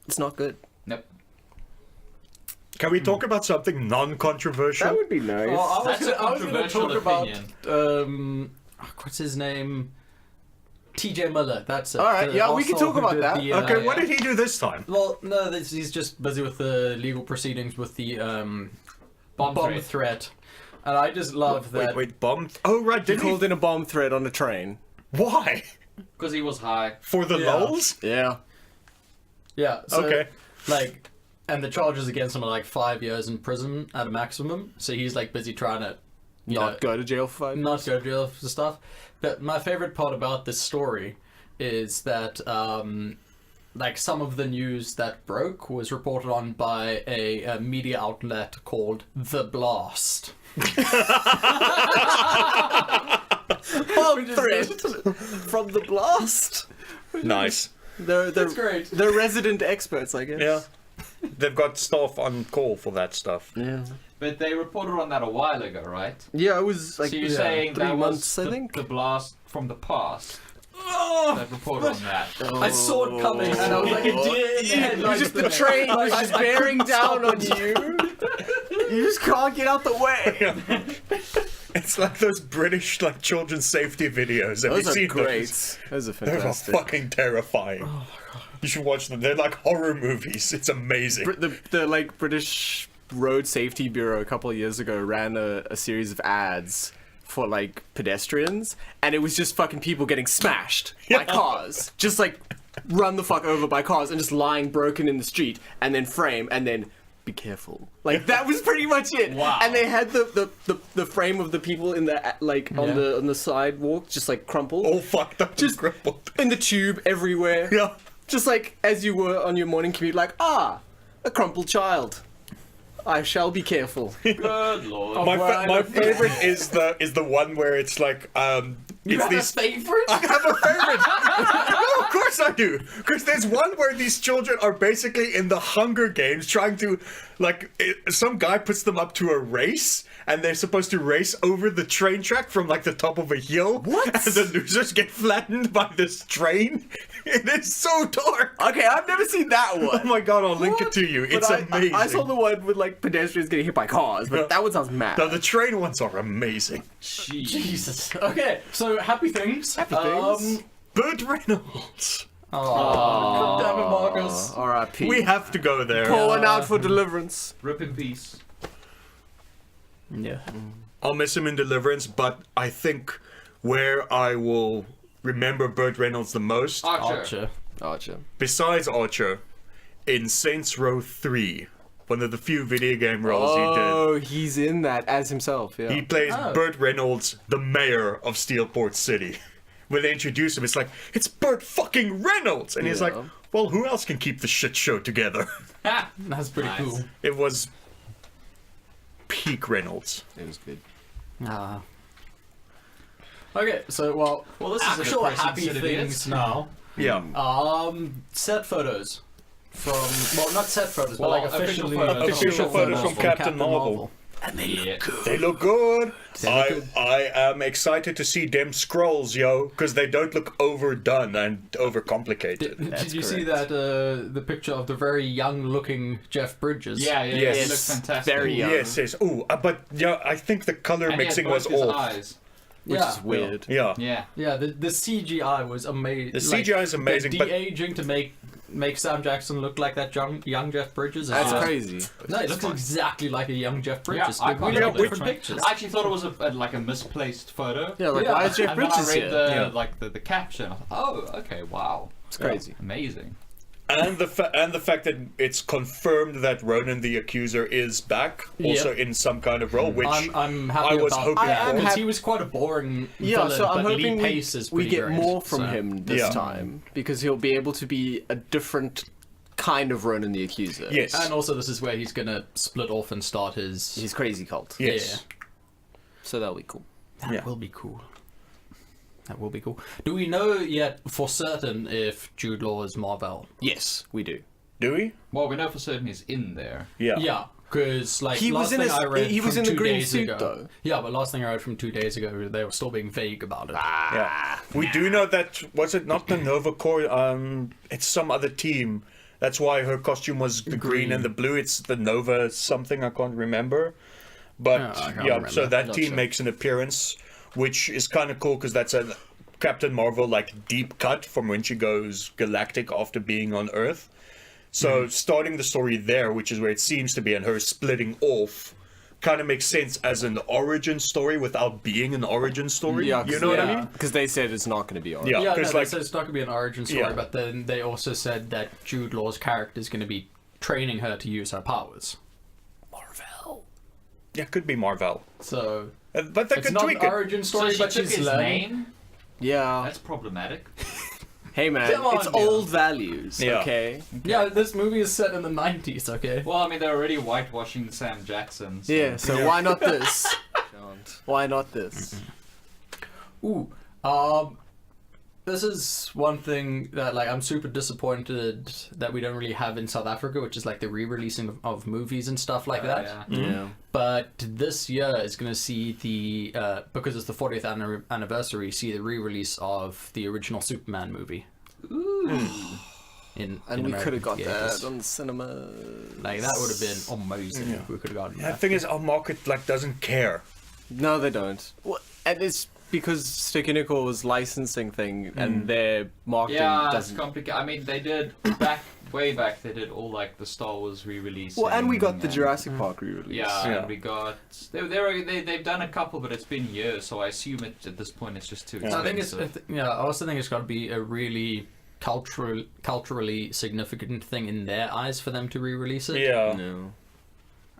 It's not good. Nope. Can we talk about something non-controversial? be nice. Well, I was That's a gonna controversial talk about opinion. what's his name? T.J. Miller. That's it. All right, The yeah, we can asshole talk who about did that. the, Okay, what did he do this time? Well, no, he's just busy with the legal proceedings with the bomb threat. And I just love that. Wait, bomb? Oh, right, He didn't he? called in a bomb threat on a train. Why? Because he was high. For the Yeah. lulz? Yeah. Yeah. So, Okay. Like, and the charges against him are like 5 years in prison at a maximum. So he's like busy trying to Not go to jail for 5 not go to jail for stuff. But my favorite part about this story is that like some of the news that broke was reported on by a media outlet called The Blast. Bomb threat from the blast. Nice. They're That's great. They're resident experts, I guess. Yeah. They've got staff on call for that stuff. Yeah. But they reported on that a while ago, right? Yeah, it was like So you're saying 3 that months, was I think. the blast from the past Oh, that reported on that. I saw it coming, and I was like a deer in the headlights. Just the train was just bearing down on you. You just can't get out the way. It's like those British like children's safety videos. Have Those you are seen great. those? Those are They're fantastic. fucking terrifying. Oh my god. You should watch them. They're like horror movies. It's amazing. The like British Road Safety Bureau a couple of years ago ran a series of ads for like pedestrians, and it was just fucking people getting smashed by cars, just like run the fuck over by cars and just lying broken in the street, and then frame and then be careful. Like that was pretty much it. Wow. And they had the frame of the people in the like on the sidewalk just like crumpled, All fucked up, Just- and crippled. in the tube everywhere. Yeah. Just like as you were on your morning commute, like, a crumpled child. I shall be careful. Good lord. My favorite is the one where it's like You it's have these a favorite? I have a favorite. No, of course I do. Because there's one where these children are basically in the Hunger Games trying to, like, some guy puts them up to a race, and they're supposed to race over the train track from, like, the top of a hill. What? And the losers get flattened by this train. It is so dark. Okay, I've never seen that one. Oh my god, I'll link it to you. It's But amazing. I saw the one with like pedestrians getting hit by cars, but that one sounds mad. No, the train ones are amazing. Jesus. Okay, so happy things. Happy things. Burt Reynolds. Oh, damn it, Marcus. R.I.P. We have to go there. Calling out for deliverance. Rip in peace. Yeah. I'll miss him in Deliverance, but I think where I will remember Burt Reynolds the most, Archer. Archer. besides Archer, in Saints Row 3, one of the few video game roles he did. Oh, he's in that as himself, yeah. He plays Oh. Burt Reynolds, the mayor of Steelport City. When they introduce him, it's like, it's Burt fucking Reynolds! And he's Yeah. like, well, who else can keep the shit show together? Ha! That's pretty Nice. cool. It was peak Reynolds. It was good. Ah. Okay, so well, this is a actual depressing happy set of things idiots. now. Yeah. Set photos from not set photos, Well, but like official officially photos. Official photos from Captain Marvel. And they Yeah. look good. They look good. They look good. I am excited to see them scrolls, yo, because they don't look overdone and overcomplicated. Did you see that the picture of the very young-looking Jeff Bridges? Yeah, Yes. he looks fantastic. Very young. Yes, yes. Ooh, but yeah, I think the color And he had mixing both was his off. eyes. Which Yeah. is weird. Yeah. Yeah. Yeah, the CGI was amazing. The CGI is amazing, but de-aging to make Sam Jackson look like that young Jeff Bridges. Is That's just- crazy. No, it looks exactly like a young Jeff Bridges. I They're can't really tell the different difference. pictures. I actually thought it was like a misplaced photo. Yeah, like Yeah. why is Jeff And then I Bridges read here? the Yeah. the caption. I thought, oh, okay, wow, It's crazy. amazing. and the fact that it's confirmed that Ronan the Accuser is back, also in some kind of role, which I'm happy I was about hoping that, for. because he was quite a boring Yeah, villain, so I'm but hoping Lee Pace is we pretty get great, more from so- him this Yeah. time, because he'll be able to be a different kind of Ronan the Accuser. Yes. And also, this is where he's gonna split off and start his. His crazy cult. Yes. So that'll be cool. That Yeah. will be cool. That will be cool. Do we know yet for certain if Jude Law is Marvel? Yes, we do. Do we? Well, we know for certain he's in there. Yeah. Yeah, because like He was last in thing I read he was from in the 2 green days suit ago- though. Yeah, but last thing I read from 2 days ago, they were still being vague about it. Yeah. We do know that, was it not the Nova Corps? It's some other team. That's why her costume was the green and the blue. It's the Nova something, I can't remember. But I can't yeah, remember. so that Not team sure. makes an appearance, which is kind of cool because that's a Captain Marvel like deep cut from when she goes galactic after being on Earth. So starting the story there, which is where it seems to be, and her splitting off, kind of makes sense as an origin story without being an origin story. Yeah, you know what I mean? Because they said it's not going to be origin. Yeah, Yeah, no, because they like said it's not going to be an origin story, Yeah. but then they also said that Jude Law's character is going to be training her to use her powers. Marvel. yeah, could be Marvel, So but they it's could not tweak an it. origin So story, she but took she's his learning. name. Yeah. That's problematic. Hey man, Come on, it's Neil. old values. Yeah. Okay. Yeah, this movie is set in the 90s, okay? Well, I mean, they're already whitewashing Sam Jackson. So. Yeah. So Yeah. why not this? Why not this? Ooh, this is one thing that like I'm super disappointed that we don't really have in South Africa, which is like the re-releasing of movies and stuff like that. Yeah. Yeah. But this year is going to see the because it's the 40th anniversary, see the re-release of the original Superman movie. Ooh. In And we could have got theaters. that on cinema. Like that would have been amazing if we could have gotten The that. thing is, our market like doesn't care. No, they don't. Well, and it's because Sticky Nickel's licensing thing and their marketing Yeah, it's doesn't. complicated. I mean, they did way back. They did all like the Star Wars re-release. Well, and we got the Jurassic Park re-release. Yeah, Yeah. and we got. They've done a couple, but it's been years, so I assume at this point it's just too I think expensive. it's I also think it's got to be a really culturally significant thing in their eyes for them to re-release it. Yeah. No.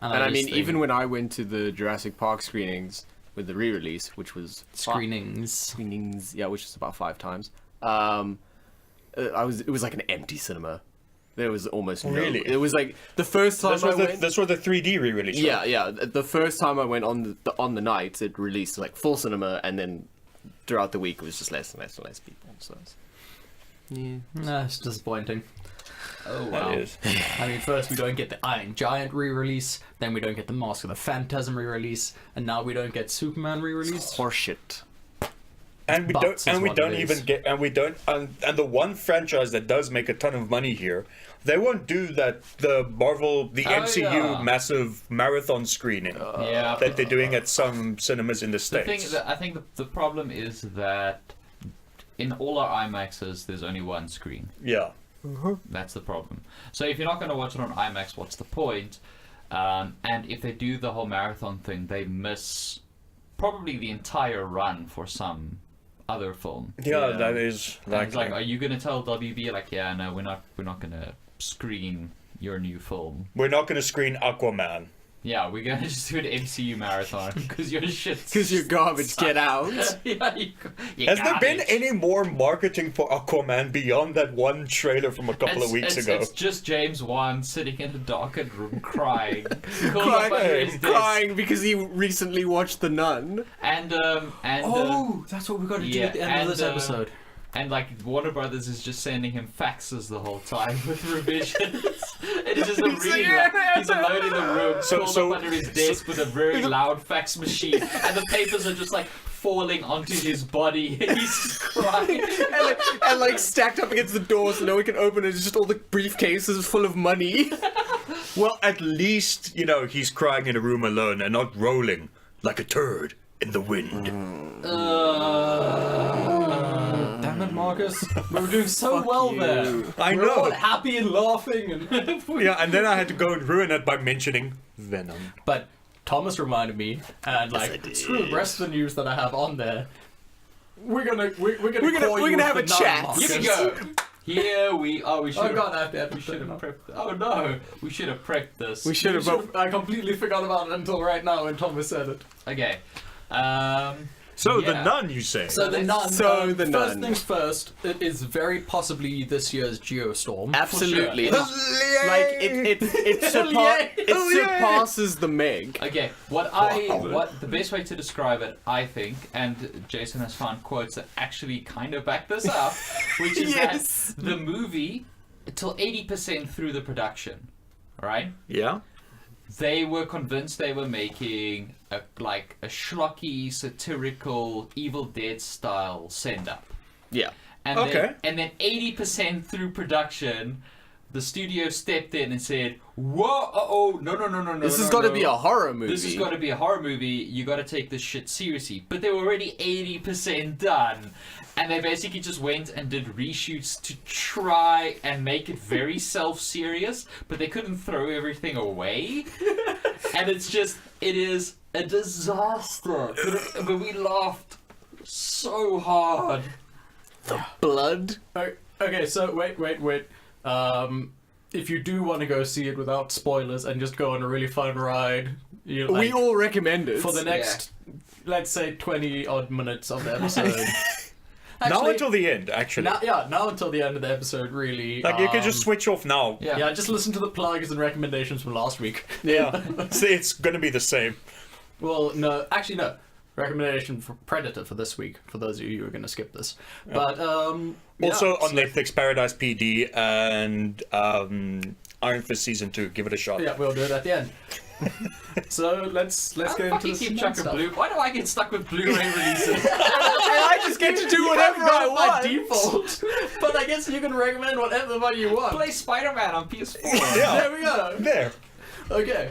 And And I just mean, think even when I went to the Jurassic Park screenings with the re-release, which was screenings. yeah, which was about 5 times. It was like an empty cinema. There was almost no. Really? It was like the first time This I was went. this was the 3D re-release. Yeah, right? yeah. The first time I went on the night, it released like full cinema, and then throughout the week it was just less and less and less people. So, yeah. Nah, it's disappointing. Oh That wow. is. I mean, first we don't get the Iron Giant re-release, then we don't get the Mask of the Phantasm re-release, and now we don't get Superman re-release. Horseshit. And we Butts don't, is and we what don't it even is. get, and we don't, and the one franchise that does make a ton of money here, they won't do that. The Marvel, the MCU yeah. massive marathon screening Yeah. that they're doing at some cinemas in the The States. thing that I think the problem is that in all our IMAXs, there's only one screen. Yeah. That's the problem. So if you're not going to watch it on IMAX, what's the point? And if they do the whole marathon thing, they miss probably the entire run for some other film. Yeah, Yeah. that is And it's like, likely. are you going to tell WB like, yeah, no, we're not going to screen your new film. We're not going to screen Aquaman. Yeah, we're going to just do an MCU marathon because your shit's... Because you're garbage, get out. yeah, you Has there been garbage. any more marketing for Aquaman beyond that one trailer from a couple of weeks ago? It's just James Wan sitting in a darkened room crying. Curled up under his desk. Crying because he recently watched The Nun. And That's what we got to do yeah, at the end of this and, episode. and like Warner Brothers is just sending him faxes the whole time with revisions. It's just a really he's alone in the room, curled up under his desk with a very loud fax machine, and the papers are just like falling onto his body, and he's just crying. and like stacked up against the door so no one can open it. It's just all the briefcases full of money. Well, at least, you know, he's crying in a room alone and not rolling like a turd in the wind. Damn it, Marcus. We were doing so well you. there. I We're all know. happy and laughing. And Yeah, and then I had to go and ruin it by mentioning Venom. But Thomas reminded me, and I like, did. screw the rest of the news that I have on there. We're gonna call you have with a the chat. Nun, Here we Marcus. go. Here we are. We should. Oh god, I have to We should have have prepped. Oh no, we should have prepped this. We should have. I completely forgot about it until right now when Thomas said it. Okay. So, Yeah. the Nun, you say? So the Nun. So the First Nun. things first. It is very possibly this year's Geostorm. Absolutely. For Like it surpasses the Meg. Okay, what the best way to describe it, I think, and Jason has found quotes that actually kind of back this up, which is Yes. that the movie, till 80% through the production, right? Yeah? They were convinced they were making a schlocky, satirical, Evil Dead style send up. Yeah. And Okay. then 80% through production, the studio stepped in and said, "Whoa, no. This has got to be a horror movie. This has got to be a horror movie. You got to take this shit seriously." But they were already 80% done, and they basically just went and did reshoots to try and make it very self-serious, but they couldn't throw everything away, and it is a disaster. But we laughed so hard. The blood. Okay, so wait. If you do want to go see it without spoilers and just go on a really fun ride, We all recommend it. for the next, let's say, 20 odd minutes of the episode. Now until the end, actually. Now until the end of the episode, really. Like, you can just switch off now. Yeah. Just listen to the plugs and recommendations from last week. Yeah. See, it's gonna be the same. Well, no. Actually, no. Recommendation for Predator for this week, for those of you who are going to skip this. But, Also on Netflix, Paradise PD and Iron Fist Season 2. Give it a shot. Yeah, we'll do it at the end. So let's get into the keep track of Blu. Why do I get stuck with Blu-ray releases? And I just get to do whatever I want. By default. But I guess you can recommend whatever the fuck you want. Play Spider-Man on PS4. Yeah. There we go. There. Okay.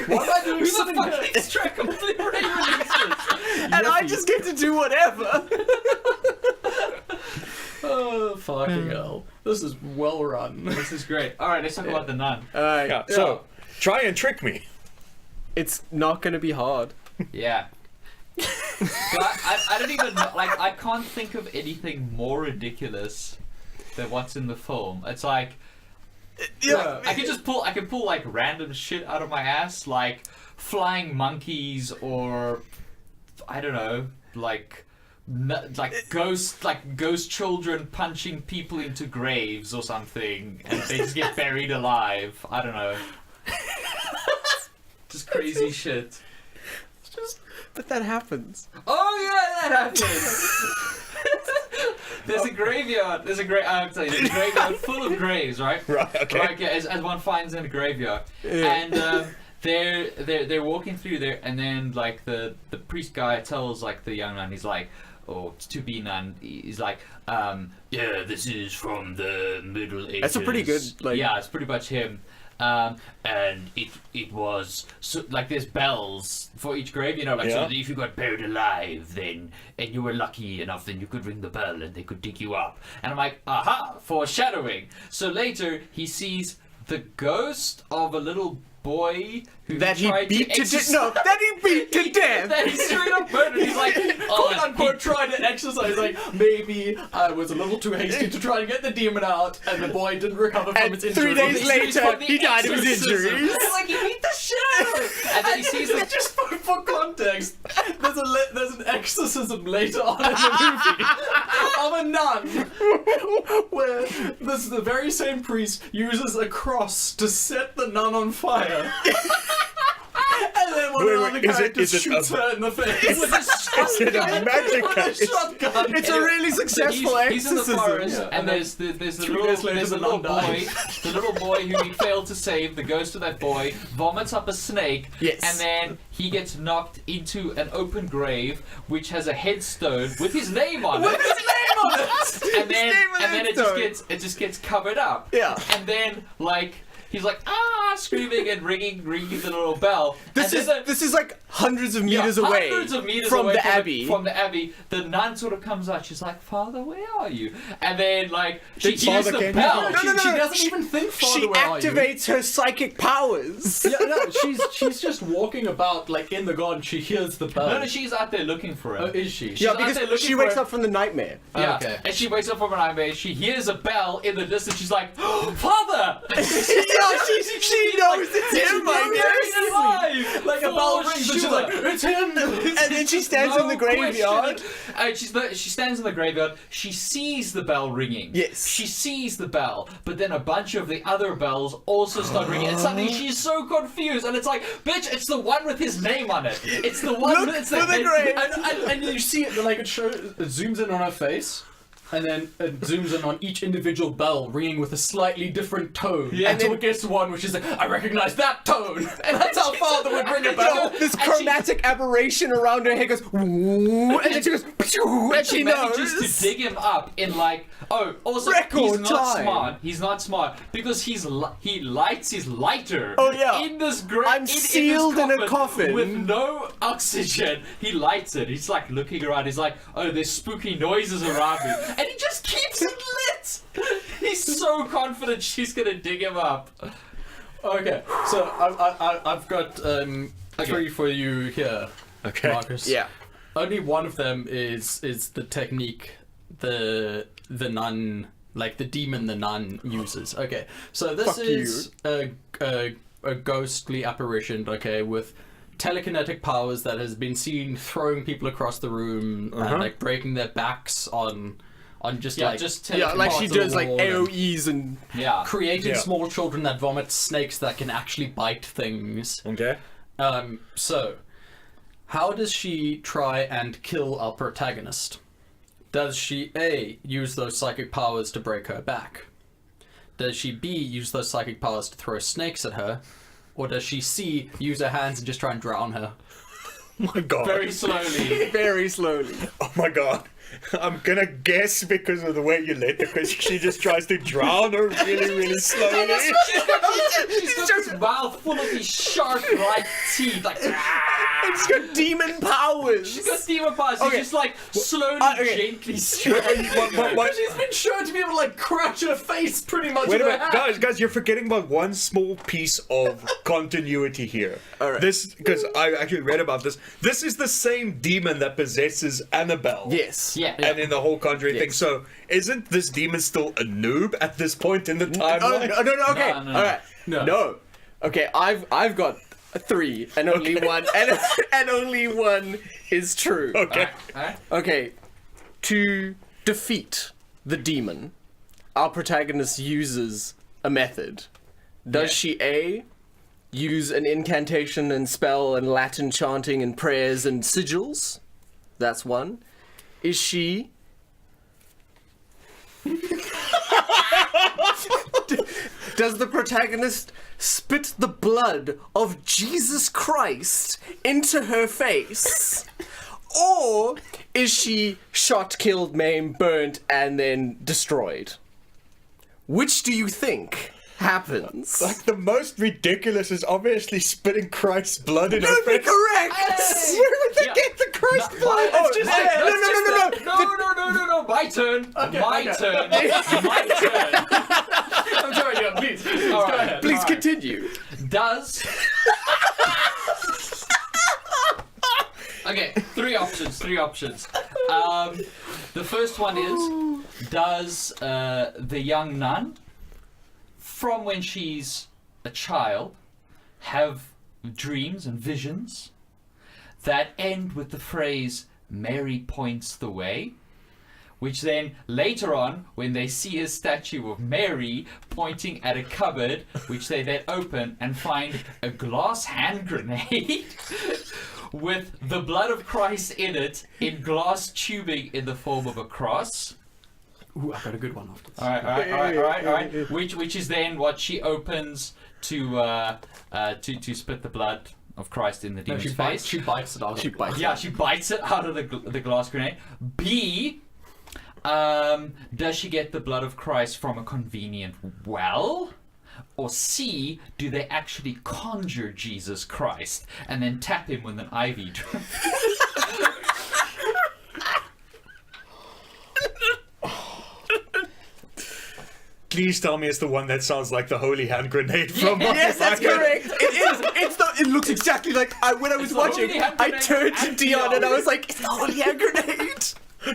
Why am I doing Who the something fuck good? keeps track of Blu-ray releases? And I just get to do whatever. Oh, fucking hell. This is well run. This is great. Alright, let's talk about The Nun. Alright. Yeah. So, try and trick me. It's not going to be hard. Yeah. But I don't even, like, I can't think of anything more ridiculous than what's in the film. It's like, Yeah. I can pull like random shit out of my ass, like flying monkeys or I don't know, like ghost children punching people into graves or something, and they just get buried alive. I don't know. Just crazy shit. But that happens. Oh yeah, that happens. There's a graveyard. I'll tell you, there's a graveyard full of graves, right? Right, okay. Like as one finds in a graveyard, and they're walking through there, and then like the priest guy tells like the young nun, he's like, or to be nun, he's like, yeah, this is from the Middle Ages. That's a pretty good, like... Yeah, it's pretty much him. And it was so, like there's bells for each grave, you know, like so if you got buried alive, then and you were lucky enough, then you could ring the bell and they could dig you up. And I'm like, aha, foreshadowing. So later he sees the ghost of a little boy who That he tried beat to to death. No, that he beat to death. That he straight up murdered. He's like, Quote unquote tried to exercise, like, maybe I was a little too hasty to try and get the demon out, and the boy didn't recover from And its injuries. 3 days later, he died of his exorcism. injuries. It's like he beat the shit out of him. And then he sees the Just for context, there's an exorcism later on in the movie of a nun where the very same priest uses a cross to set the nun on fire. And then one of the other characters shoots her in the face with a shotgun. magic With a shotgun. It's a really successful he's in the exorcism. forest, Yeah. and there's the 3 days little later, the boy, nun dies. the little boy who he failed to save. The ghost of that boy vomits up a snake, Yes. and then he gets knocked into an open grave, which has a headstone with his name on it. With his name on it. And then His name on it headstone. just gets covered up. Yeah. And then like he's like screaming and ringing the little bell. This And then is like hundreds of meters away hundreds of meters from away the abbey. From the abbey, the nun sort of comes out. She's like, "Father, where are you?" And then like she hears Father the came bell. out. She doesn't even think Father, She where are you? activates her psychic powers. Yeah, no, she's just walking about like in the garden. She hears the bell. No, she's out there looking for him. Oh, is she? Yeah, out there because looking she for wakes it. up from the nightmare. Yeah, Okay. and she wakes up from a nightmare. She hears a bell in the distance. She's like, "Father!" She knows it's him, I guess. alive. Like a bell rings and she's like, "It's him!" And then she stands in the graveyard. She stands in the graveyard. She sees the bell ringing. Yes. She sees the bell, but then a bunch of the other bells also start ringing. And suddenly she's so confused, and it's like, bitch, it's the one with his name on it. It's the one. Look It's for the grave. And you see it, like it zooms in on her face, and then it zooms in on each individual bell ringing with a slightly different tone. Yeah. Until it gets to one which is like, I recognize that tone! And that's how Father would ring a bell. This chromatic aberration around her head goes, "Woo," and then she goes, "Pew," and she manages knows. to dig him up in like, also Record he's not time. smart. He's not smart because he lights his lighter. Oh, yeah. In this I'm sealed in a coffin. with no oxygen. He lights it. He's like looking around. He's like, oh, there's spooky noises around me, and he just keeps it lit. He's so confident she's gonna dig him up. Okay, so I've got three for you here, Okay. Marcus. Yeah. Only one of them is the technique the nun, like the demon the nun uses. Okay, so this Fuck is a ghostly apparition, okay, with telekinetic powers that has been seen throwing people across the room and like breaking their backs on just Yeah, like just Yeah, like she parts of the does like wall and AoEs and Yeah. creating Yeah. small children that vomit snakes that can actually bite things. Okay. So, how does she try and kill our protagonist? Does she A, use those psychic powers to break her back? Does she B, use those psychic powers to throw snakes at her? Or does she C, use her hands and just try and drown her? Oh my god. Very slowly. very slowly. Oh my god. I'm gonna guess because of the way you let the question, she just tries to drown her really, really slowly. She's got this mouth full of these sharp, like teeth, like. It's got demon powers. She's got demon powers. Okay. She's just like slowly, okay. gently stroking. What? She's been shown to be able to like crush her face pretty much Wait a with her minute, hand. guys, you're forgetting about one small piece of continuity here. All right. This, because I actually read about this. This is the same demon that possesses Annabelle. Yes. Yeah. And in the whole Conjuring thing. Yes. So, isn't this demon still a noob at this point in the Oh, timeline? no, okay. No, no, All right. No. Okay, I've got three, and only one, and only one is true. Okay. Alright. Okay, to defeat the demon, our protagonist uses a method. Does Yeah. she A, use an incantation and spell and Latin chanting and prayers and sigils? That's one. Is she... Does the protagonist spit the blood of Jesus Christ into her face? Or is she shot, killed, maimed, burnt, and then destroyed? Which do you think happens? Like, the most ridiculous is obviously spitting Christ's blood in her You'd be face. correct! Hey! Where would they Yeah. get the Christ No, blood? no, It's just no, there. that's No. No, my turn. My okay. turn. My turn. I'm sorry, yeah, please. Go All right. ahead. Please continue. Does. Okay, three options. The first one is, does the young nun, from when she's a child, have dreams and visions that end with the phrase, Mary points the way? Which then, later on, when they see a statue of Mary pointing at a cupboard, which they then open and find a glass hand grenade with the blood of Christ in it, in glass tubing in the form of a cross. Ooh, I got a good one after this. All right. Which is then what she opens to spit the blood of Christ in the No, demon's she face. bites it out. She bites Yeah, she bites it out of the glass grenade. B, does she get the blood of Christ from a convenient well? Or C, do they actually conjure Jesus Christ and then tap him with an IV drip? Please tell me it's the one that sounds like the holy hand grenade from Yes, that's correct. It is. It's the. It looks exactly like when I was the watching. holy hand I grenade turned to and Dion and I Dion. was like, "It's the holy hand grenade."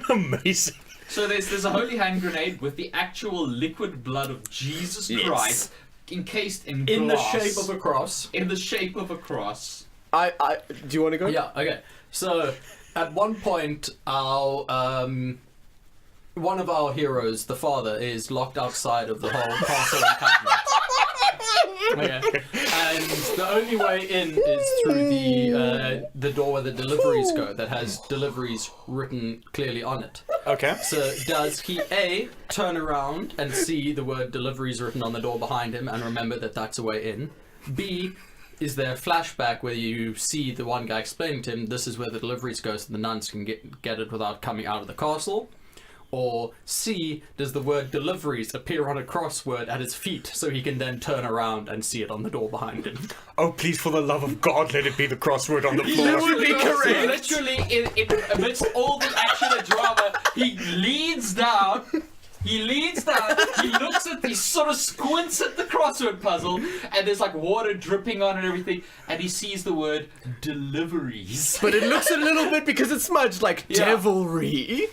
Amazing. So there's a holy hand grenade with the actual liquid blood of Jesus Yes. Christ encased in In the glass. shape of a cross. In the shape of a cross. I. Do you want to go? Yeah, okay. So, at one point, our, one of our heroes, the father, is locked outside of the whole castle encampment. Okay. And the only way in is through the door where the deliveries go, that has deliveries written clearly on it. Okay. So does he A, turn around and see the word deliveries written on the door behind him and remember that that's a way in? B, is there a flashback where you see the one guy explaining to him this is where the deliveries go so the nuns can get it without coming out of the castle? Or C, does the word deliveries appear on a crossword at his feet so he can then turn around and see it on the door behind him? Oh, please, for the love of God, let it be the crossword on the floor. That would be correct. Literally, amidst all the action and drama, he leans down, he looks at, he sort of squints at the crossword puzzle, and there's like water dripping on it and everything, and he sees the word deliveries. But it looks a little bit, because it's smudged, like devilry.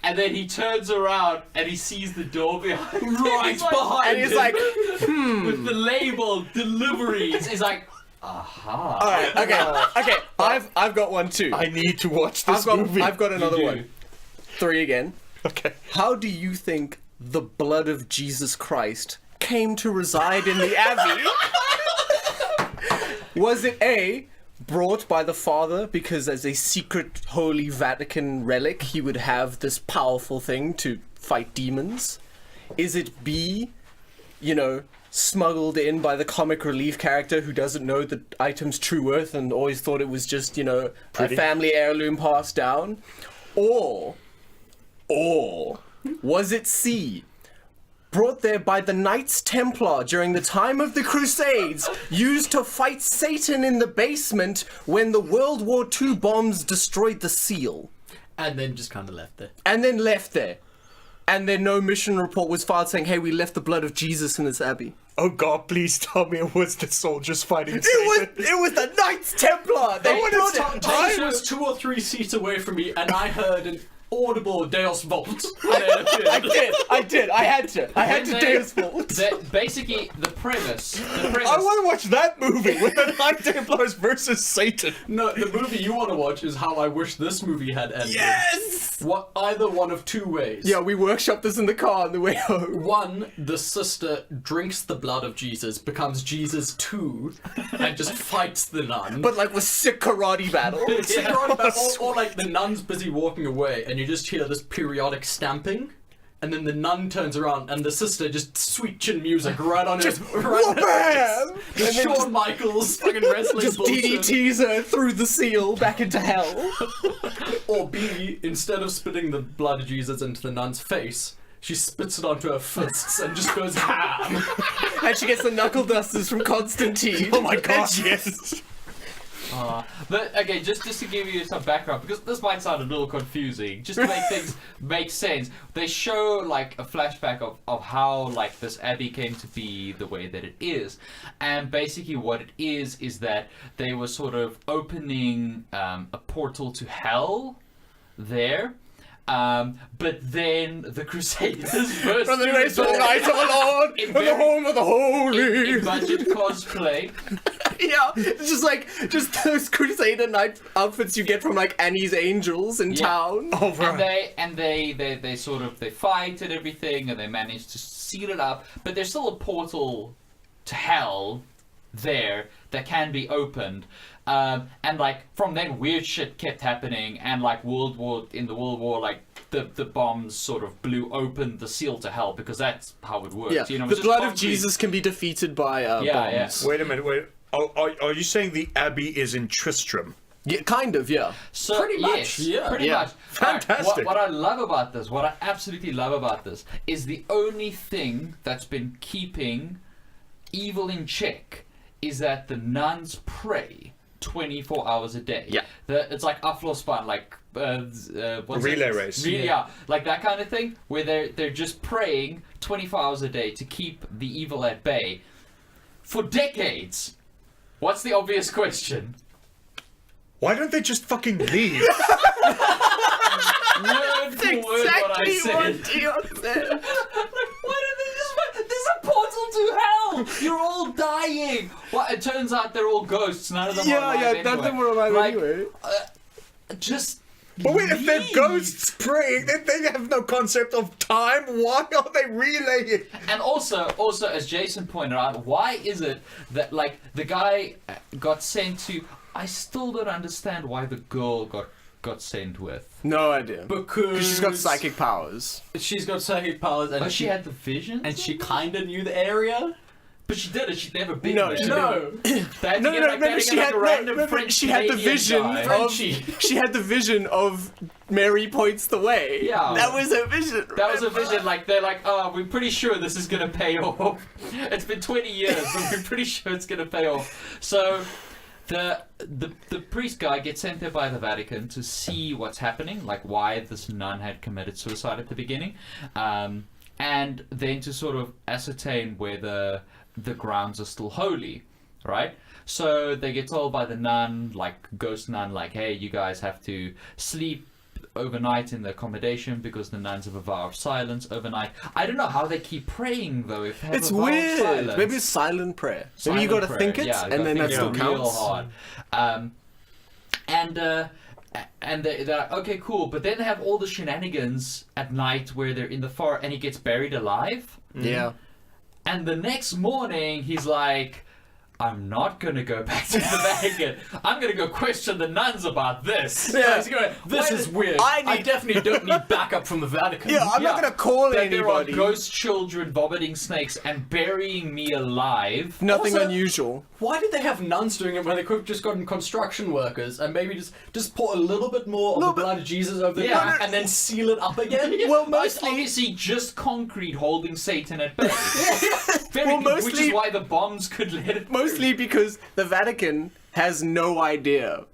And then he turns around and he sees the door behind him. Right behind And he's him. like, With the label deliveries. He's like, aha. Alright, okay. I've got one too. I need to watch this movie. I've got another do. one. 3 again. Okay. How do you think the blood of Jesus Christ came to reside in the Abbey? Was it A, brought by the Father because as a secret Holy Vatican relic he would have this powerful thing to fight demons? Is it B, smuggled in by the comic relief character who doesn't know the item's true worth and always thought it was just, a family heirloom passed down? Or was it C, brought there by the Knights Templar during the time of the Crusades, used to fight Satan in the basement when the World War II bombs destroyed the seal? And then just kind of left there. And then left there. And then no mission report was filed saying, hey, we left the blood of Jesus in this abbey. Oh God, please tell me it was the soldiers fighting Satan. It was the Knights Templar! They brought it! James was 2 or 3 seats away from me, and I heard an audible Deus Vult. I did. I had to Deus Vult. Basically, the premise. I want to watch that movie with the Knight Templars versus Satan. No, the movie you want to watch is how I wish this movie had ended. Yes! Either one of 2 ways. Yeah, we workshopped this in the car on the way home. 1, the sister drinks the blood of Jesus, becomes Jesus 2, and just fights the nun. But like with sick karate battle. Or like the nun's busy walking away, and you just hear this periodic stamping, and then the nun turns around, and the sister just sweet chin music right on Just it. Right whoop-bam! Just And then Shawn Michaels fucking wrestling just bullshit. DDTs her through the seal back into hell. Or B, instead of spitting the blood of Jesus into the nun's face, she spits it onto her fists and just goes ham. And she gets the knuckle dusters from Constantine. Oh my God, yes. But okay, just to give you some background, because this might sound a little confusing, just to make things make sense, they show like a flashback of how like this abbey came to be the way that it is, and basically what it is that they were sort of opening a portal to hell there. But then the Crusaders burst From the through graceful door night of the Lord, in and the very- home of the holy. in budget cosplay. Yeah, it's just those Crusader Knight outfits you get from like Annie's Angels in town. Oh, right. And they sort of fight and everything, and they manage to seal it up. But there's still a portal to hell there that can be opened. And like from then weird shit kept happening, and like World War, like the bombs sort of blew open the seal to hell, because that's how it works. Yeah, You know, the it's just blood of concrete. Jesus can be defeated by Yeah, bombs. Wait a minute, Are you saying the Abbey is in Tristram? Yeah, kind of, yeah. So, Pretty much, yes, yeah. pretty Yeah. much. Fantastic. Alright, what I love about this, what I absolutely love about this, is the only thing that's been keeping evil in check is that the nuns pray 24 hours a day. Yeah. It's like Aflospan, like what's Relay it? race. Yeah, like that kind of thing, where they're just praying 24 hours a day to keep the evil at bay for decades. What's the obvious question? Why don't they just fucking leave? Word for word what I said. Dion said. Why don't they just... There's a portal to hell! You're all dying! Well, it turns out they're all ghosts. None of them are alive anyway. none of them were alive Like, anyway. Just But wait, if they're ghosts praying, then they have no concept of time. Why are they relaying? And also, as Jason pointed out, why is it that like the guy got sent to? I still don't understand why the girl got sent with. No idea. Because she's got psychic powers. She's got psychic powers, and But she had the vision, and she kind of knew the area. but she did it. She'd never been No, there. she No, No, remember she had she had the vision of she had the vision of Mary points the way. Yeah. That was her vision. That was a remember? vision. Like they're like, oh, we're pretty sure this is gonna pay off. It's been 20 years, but we're pretty sure it's gonna pay off. So. The priest guy gets sent there by the Vatican to see what's happening, like why this nun had committed suicide at the beginning, and then to sort of ascertain whether the grounds are still holy, right? So they get told by the nun, like ghost nun, like, hey, you guys have to sleep overnight in the accommodation because the nuns have a vow of silence overnight. I don't know how they keep praying though. If they have It's a vow weird. Of silence. Maybe it's silent prayer. Maybe Silent you got to prayer. think it, Yeah, and then that it still real counts. hard. And they're like, okay, cool. But then they have all the shenanigans at night where they're in the forest and he gets buried alive. Yeah. And the next morning, he's like, I'm not going to go back to the Vatican. I'm going to go question the nuns about this. Yeah. He's going, this Why is did- weird. I I need- definitely don't need backup from the Vatican. Yeah, I'm not Yeah. gonna call That there are anybody. ghost children vomiting snakes and burying me alive. Nothing Also- unusual. Why did they have nuns doing it when they could have just gotten construction workers and maybe just pour a little bit more of the blood of Jesus over the Yeah. crack and then seal it up again? Well, It's mostly. obviously just concrete holding Satan at bay. Very Well, good, which mostly- is why the bombs could let it. Mostly because the Vatican has no idea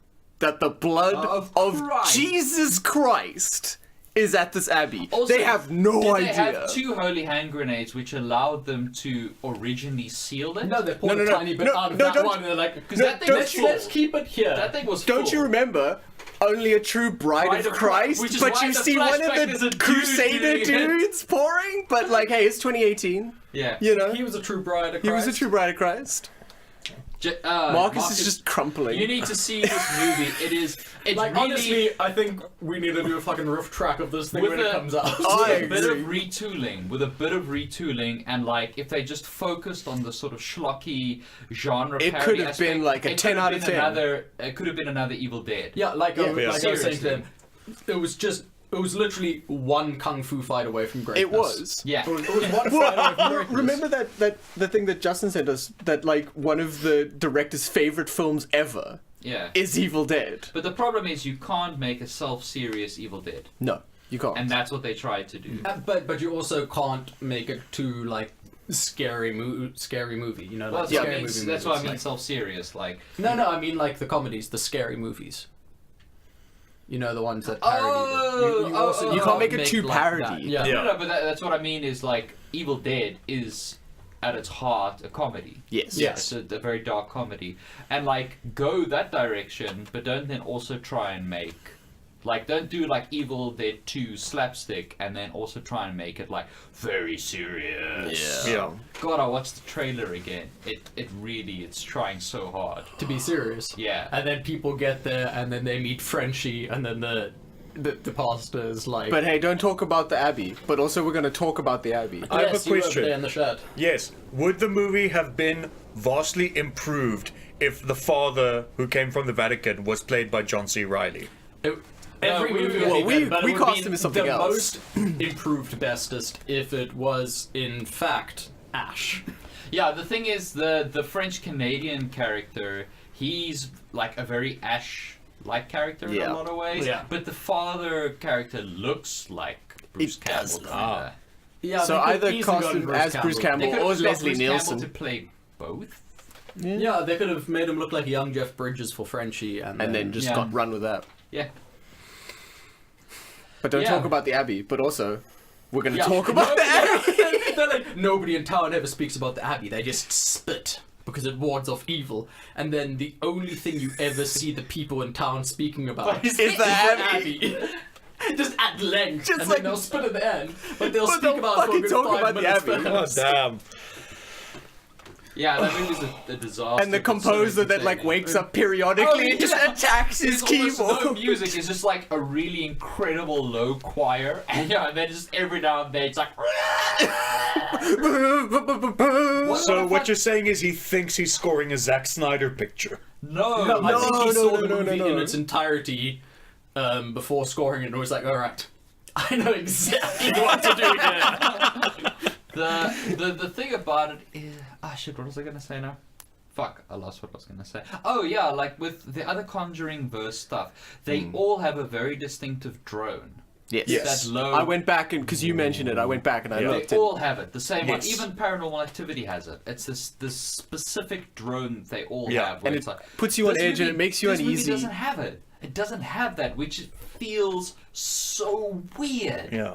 that the blood Of of Christ. Jesus Christ is at this abbey. Also, they have no did idea. They have two holy hand grenades which allowed them to originally seal it. No, they poured No, a no, tiny bit no, out of no, that don't- one and they're like, because no, that thing don't was you- full. let's keep it here. That thing was Don't full. you remember? Only a true bride Bride of of Christ, Christ, which is but why you the see one flashback of is a the dude Crusader doing it. dudes pouring. But like, hey, it's 2018. Yeah. You know, He was a true bride of Christ. he was a true bride of Christ. Marcus is just crumpling. You need to see this movie. It's Like, really honestly, I think we need to do a fucking riff track of this thing With when it a- comes out. I with a bit of agree. retooling, and like if they just focused on the sort of schlocky genre It parody could have aspect, been like a it 10 could have out of been 10. It could have been another Evil Dead. Yeah, like, Yeah. like I was saying to Seriously. him, it was literally one kung fu fight away from greatness. It was. Yeah. It was one fight away from greatness. Remember that the thing that Justin sent us, that like one of the director's favorite films ever Yeah. is Evil Dead. But the problem is you can't make a self-serious Evil Dead, No, you can't. and that's what they tried to do. But you also can't make it too like scary movie. You know, Well, like that's what I scary mean. movie That's what I movies, mean. like- Self-serious, like. No, I mean like the comedies, the scary movies. You know, the ones that parody it. You can't make it too like that. parody. Yeah. Yeah. No, but that's what I mean. Is like Evil Dead is at its heart a comedy. Yes. Yes. It's a very dark comedy, and like go that direction, but don't then also try and make, like, don't do like Evil Dead 2 slapstick, and then also try and make it like very serious. Yeah. God, I watched the trailer again. It's trying so hard. To be serious. Yeah. And then people get there, and then they meet Frenchie, and then the pastor is like. But hey, don't talk about the Abbey. But also, we're going to talk about the Abbey. I have a yes, you were question. there in the shed. Yes. Would the movie have been vastly improved if the father who came from the Vatican was played by John C. Reilly? Every we- movie well, would be we- better, but we it would cast be him as something the else. most improved bestest if it was in fact Ash. Yeah, the thing is, the French Canadian character, he's like a very Ash-like character in Yeah. a lot of ways. Yeah. But the father character looks like Bruce It does Campbell. not. kinda. Yeah, So they could either easily cast gotten him as Bruce They Campbell could or have got Leslie Bruce Nielsen. Campbell to play both. Yeah, they could have made him look like a young Jeff Bridges for Frenchie, and And then just Yeah. got run with that. Yeah. But don't Yeah. talk about the Abbey. But also, we're going to Yeah. talk about the Abbey. They're like, nobody in town ever speaks about the Abbey. They just spit because it wards off evil. And then the only thing you ever see the people in town speaking about Is the Abbey. Just at length. Just and like- then they'll spit at the end. But they'll But speak they'll about it for a fucking good talk 5 about the minutes Abbey. first. Oh, damn. Yeah, that movie's a disaster. And the but so composer that like entertaining. wakes up periodically and just attacks his There's almost no keyboard. music. It's just like a really incredible low choir, and then just every now and then it's like. So what you're saying is he thinks he's scoring a Zack Snyder picture. No, I think he no, saw no, the no, movie no, no. in its entirety before scoring it and was like, alright, I know exactly what to do here. The thing about it is, shit, what was I gonna say now? Fuck, I lost what I was gonna say. Oh yeah, like with the other Conjuring verse stuff, they all have a very distinctive drone. Yes. That low. I went back and because you mentioned it, I went back and I Yeah. looked. They And all have it, the same one. Yes. Even Paranormal Activity has it. It's this specific drone they all Yeah. have. Where And it's it like, puts you on this edge and movie- it makes you this uneasy. Movie doesn't have it. It doesn't have that, which feels so weird. Yeah.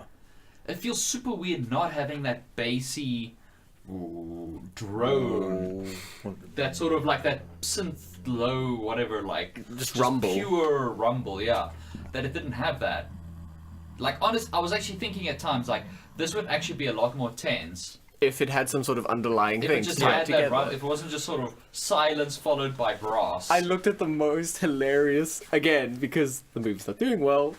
It feels super weird not having that bassy drone. That sort of like that synth low, whatever, like Just rumble. pure rumble, yeah. That it didn't have that. Like, I was actually thinking at times like this would actually be a lot more tense if it had some sort of underlying if thing it just tied had together. that. If it wasn't just sort of silence followed by brass. I looked at the most hilarious again because the movie's not doing well.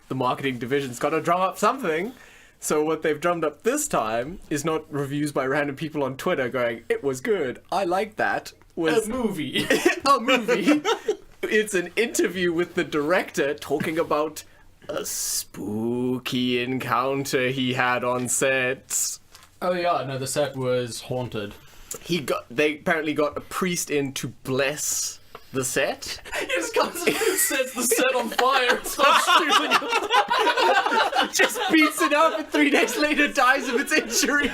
The marketing division's got to drum up something. So what they've drummed up this time is not reviews by random people on Twitter going, "It was good. I like that." Was A movie. a movie. It's an interview with the director talking about a spooky encounter he had on set. Oh yeah, no, the set was haunted. They apparently got a priest in to bless the set. He just comes and sets the set on fire and starts shooting it. Just beats it up and 3 days later dies of its injuries.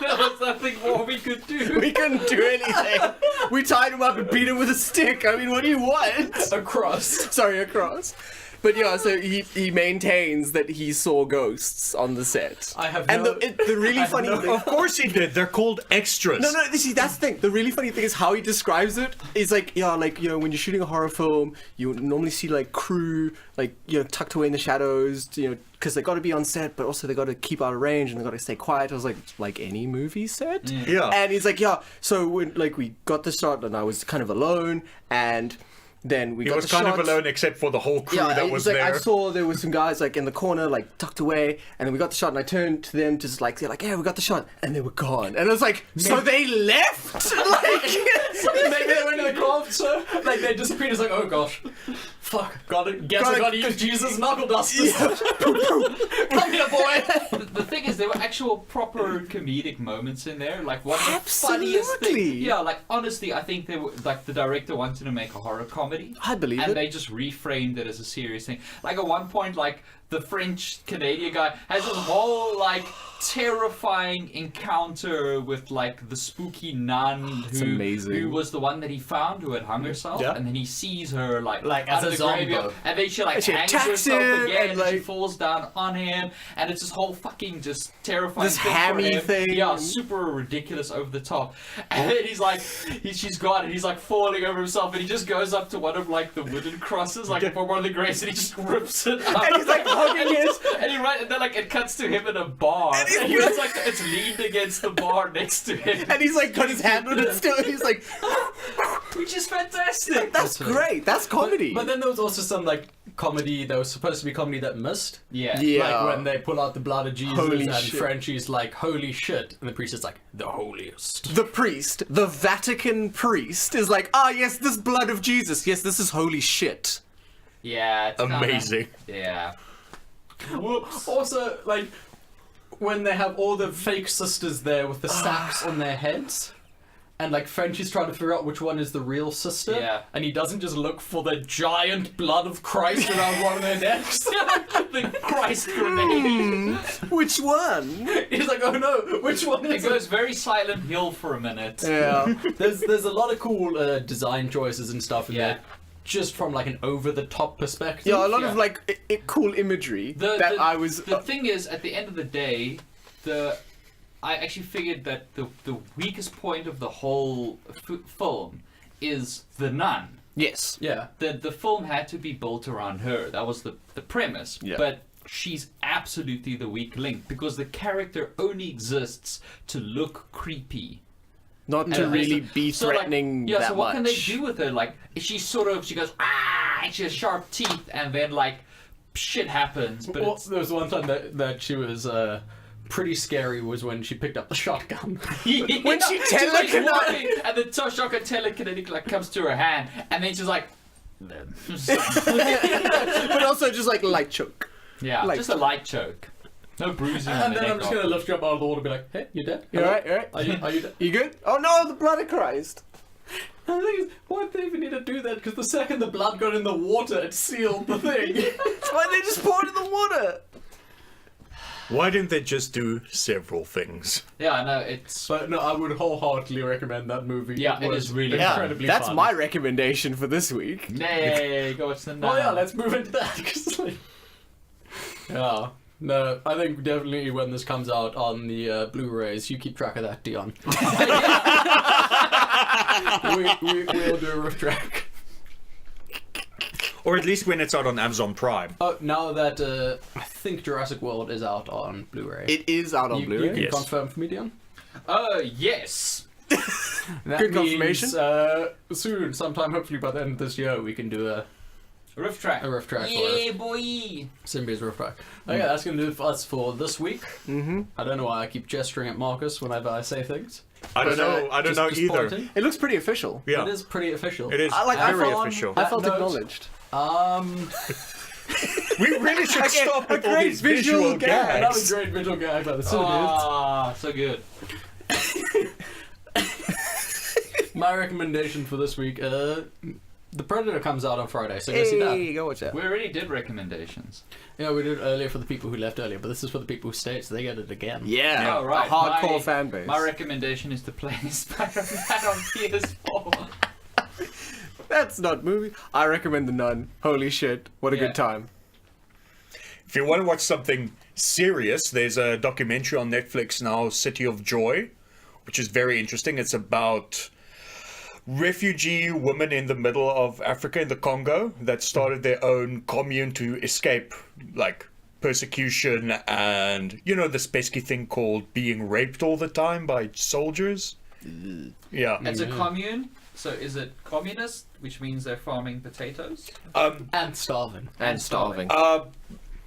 There was nothing more we could do. We couldn't do anything. We tied him up and beat him with a stick. I mean, what do you want? A cross. Sorry, a cross. But yeah, so he maintains that he saw ghosts on the set. I have and no- the really funny thing. Of course he did. They're called extras. No, see, that's the thing. The really funny thing is how he describes it. Is like, yeah, like, you know, when you're shooting a horror film, you normally see like crew, like, you know, tucked away in the shadows, you know, because they got to be on set, but also they got to keep out of range and they got to stay quiet. I was like any movie set. Yeah. And he's like, yeah. So when like we got the shot and I was kind of alone, and then we He got was the kind shots. of alone except for the whole crew that he's was like, there. I saw there were some guys like in the corner, like tucked away, and then we got the shot, and I turned to them to just like, they're like, yeah, we got the shot, and they were gone, and I was like, so they left? Like, Maybe they went to the concert, like they disappeared. It's like, oh gosh, fuck, guess I gotta use Jesus knuckle dusters. Come here, boy. The thing is, there were actual proper comedic moments in there. Like one of the funniest Absolutely. things. Yeah, like honestly, I think they were like the director wanted to make a horror comedy. I believe and it. they just reframed it as a serious thing. Like at one point, like the French Canadian guy has this whole like terrifying encounter with like the spooky nun amazing. who was the one that he found who had hung herself, Yeah. and then he sees her like as under a the zombie. graveyard, and then she like And she hangs attacks herself him, again, and, and she like, falls down on him, and it's this whole fucking just terrifying This thing for hammy him. thing. Yeah, super ridiculous, over the top. And then he's like, she's gone, and he's like falling over himself, and he just goes up to one of like the wooden crosses, like for one of the graves, and he just rips it up. And he's, like, hugging and he it. just- and he right, and then like it cuts to him in a bar, and it's like it's leaned against the bar next to him, And he's like got his hand on it still, and he's like, which is fantastic. that's great, that's comedy. But then there was also some like comedy that was supposed to be comedy that missed. Yeah. Yeah. Like when they pull out the blood of Jesus Holy and shit. Frenchie's like, holy shit. And the priest is like, the holiest. The priest, the Vatican priest, is like, yes, this blood of Jesus, yes, this is holy shit. Yeah. It's kinda- Amazing. yeah. Whoops. Also, like, when they have all the fake sisters there with the sacks on their heads, and like Frenchie's trying to figure out which one is the real sister, Yeah. and he doesn't just look for the giant blood of Christ around one of their necks. The Christ grenade. Which one? He's like, oh no, which one It is it? goes very Silent Hill for a minute. Yeah. There's a lot of cool design choices and stuff in Yeah. there, just from like an over-the-top perspective. Yeah, a lot Yeah. of like cool imagery The thing is, at the end of the day, I actually figured that the weakest point of the whole film is the nun. yes. Yeah. The film had to be built around her. That was the premise. Yeah. But she's absolutely the weak link because the character only exists to look creepy. Not to And really so- be so, like, threatening yeah, that so what much. can they do with her? Like, she goes, ah, and she has sharp teeth, and then, like, shit happens. But Well, it's, there was one time that she was pretty scary was when she picked up the shotgun. When she she's, like, telekinetic- walking, and the shotgun telekinetic, like, comes to her hand, and then she's like, But also just like light choke. yeah, Like- just a light choke. No bruising on And the then neck I'm just gonna after. lift you up out of the water and be like, hey, you dead? You alright? You alright? Are you dead? You good? Oh no, the blood of Christ. And the thing is, why did they even need to do that? Because the second the blood got in the water, it sealed the thing. That's why they just poured in the water. Why didn't they just do several things? Yeah, I know, it's... But no, I would wholeheartedly recommend that movie. Yeah, it was is really Yeah, incredibly that's fun. my recommendation for this week. Nay, go watch the Oh yeah, let's move into that. 'Cause, like, yeah. No, I think definitely when this comes out on the Blu-rays, you keep track of that, Dion. We'll do a riff track. Or at least when it's out on Amazon Prime. Oh, now that I think Jurassic World is out on Blu-ray. It is out on you Blu-ray. can Yes. confirm for me, Dion? Yes. That Good means, confirmation. Soon, sometime hopefully by the end of this year, we can do a Riff track. riff track for Yeah, it. boy. CineBeards riff track. Okay, that's gonna do it for us for this week. Mm-hmm. I don't know why I keep gesturing at Marcus whenever I say things. I don't know. I don't know Just either. pointing. It looks pretty official. Yeah, It is pretty official. it is I like- very I felt- official. I That felt note- acknowledged. We really should Okay, stop a with all great these visual visual gag. Another gags. great visual gag by the CineBeards. Ah, so good. My recommendation for this week, The Predator comes out on Friday, so go see that. Hey, go watch that. We already did recommendations. Yeah, we did it earlier for the people who left earlier, but this is for the people who stayed, so they get it again. Yeah, Oh, right. a hardcore My- fan base. My recommendation is to play Spider-Man on PS4. That's not movie. I recommend The Nun. Holy shit, what a Yeah. good time. If you want to watch something serious, there's a documentary on Netflix now, City of Joy, which is very interesting. It's about refugee women in the middle of Africa, in the Congo, that started their own commune to escape, like, persecution and, you know, this pesky thing called being raped all the time by soldiers. Yeah. It's a commune, so is it communist, which means they're farming potatoes? And starving. And starving.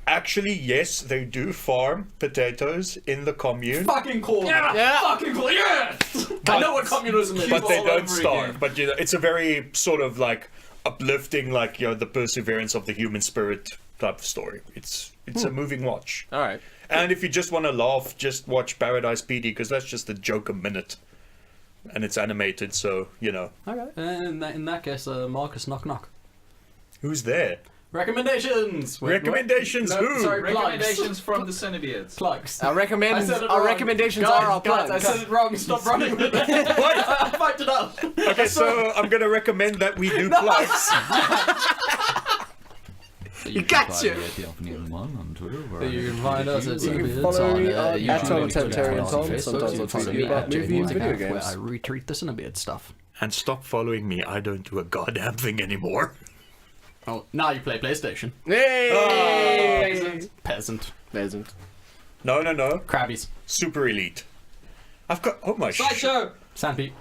Actually, yes, they do farm potatoes in the commune. Fucking cool. Yeah. Fucking cool. Yes. I know what communism is. But they all don't over starve. again. But you know, it's a very sort of like uplifting, like, you know, the perseverance of the human spirit type of story. It's a moving watch. Alright. And if you just want to laugh, just watch Paradise PD, because that's just a joke a minute, and it's animated, so you know. Okay. And in that case, Marcus, knock knock. Who's there? Recommendations. Wait, Recommendations, what? who? Sorry, Recommendations from the CineBeards. Plugs. Our I said it our wrong. recommendations Guys, are our guys, plugs. I said it wrong. Stop running with it. I fucked it up. Okay, so I'm gonna recommend that we do plugs. You gotcha. on Twitter. You can find us at You can CineBeards follow me on at YouTube, Tom Twitter, Temptarian and Tom. Facebook. Sometimes You I'll can follow tweet me about at movie and JMortic, video where games. I retweet the CineBeards stuff. And stop following me. I don't do a goddamn thing anymore. Oh, now you play PlayStation. Hey! Peasant. Peasant. No. Crabbies. Super elite. I've got. Oh my shit. Slideshow! Sandpete.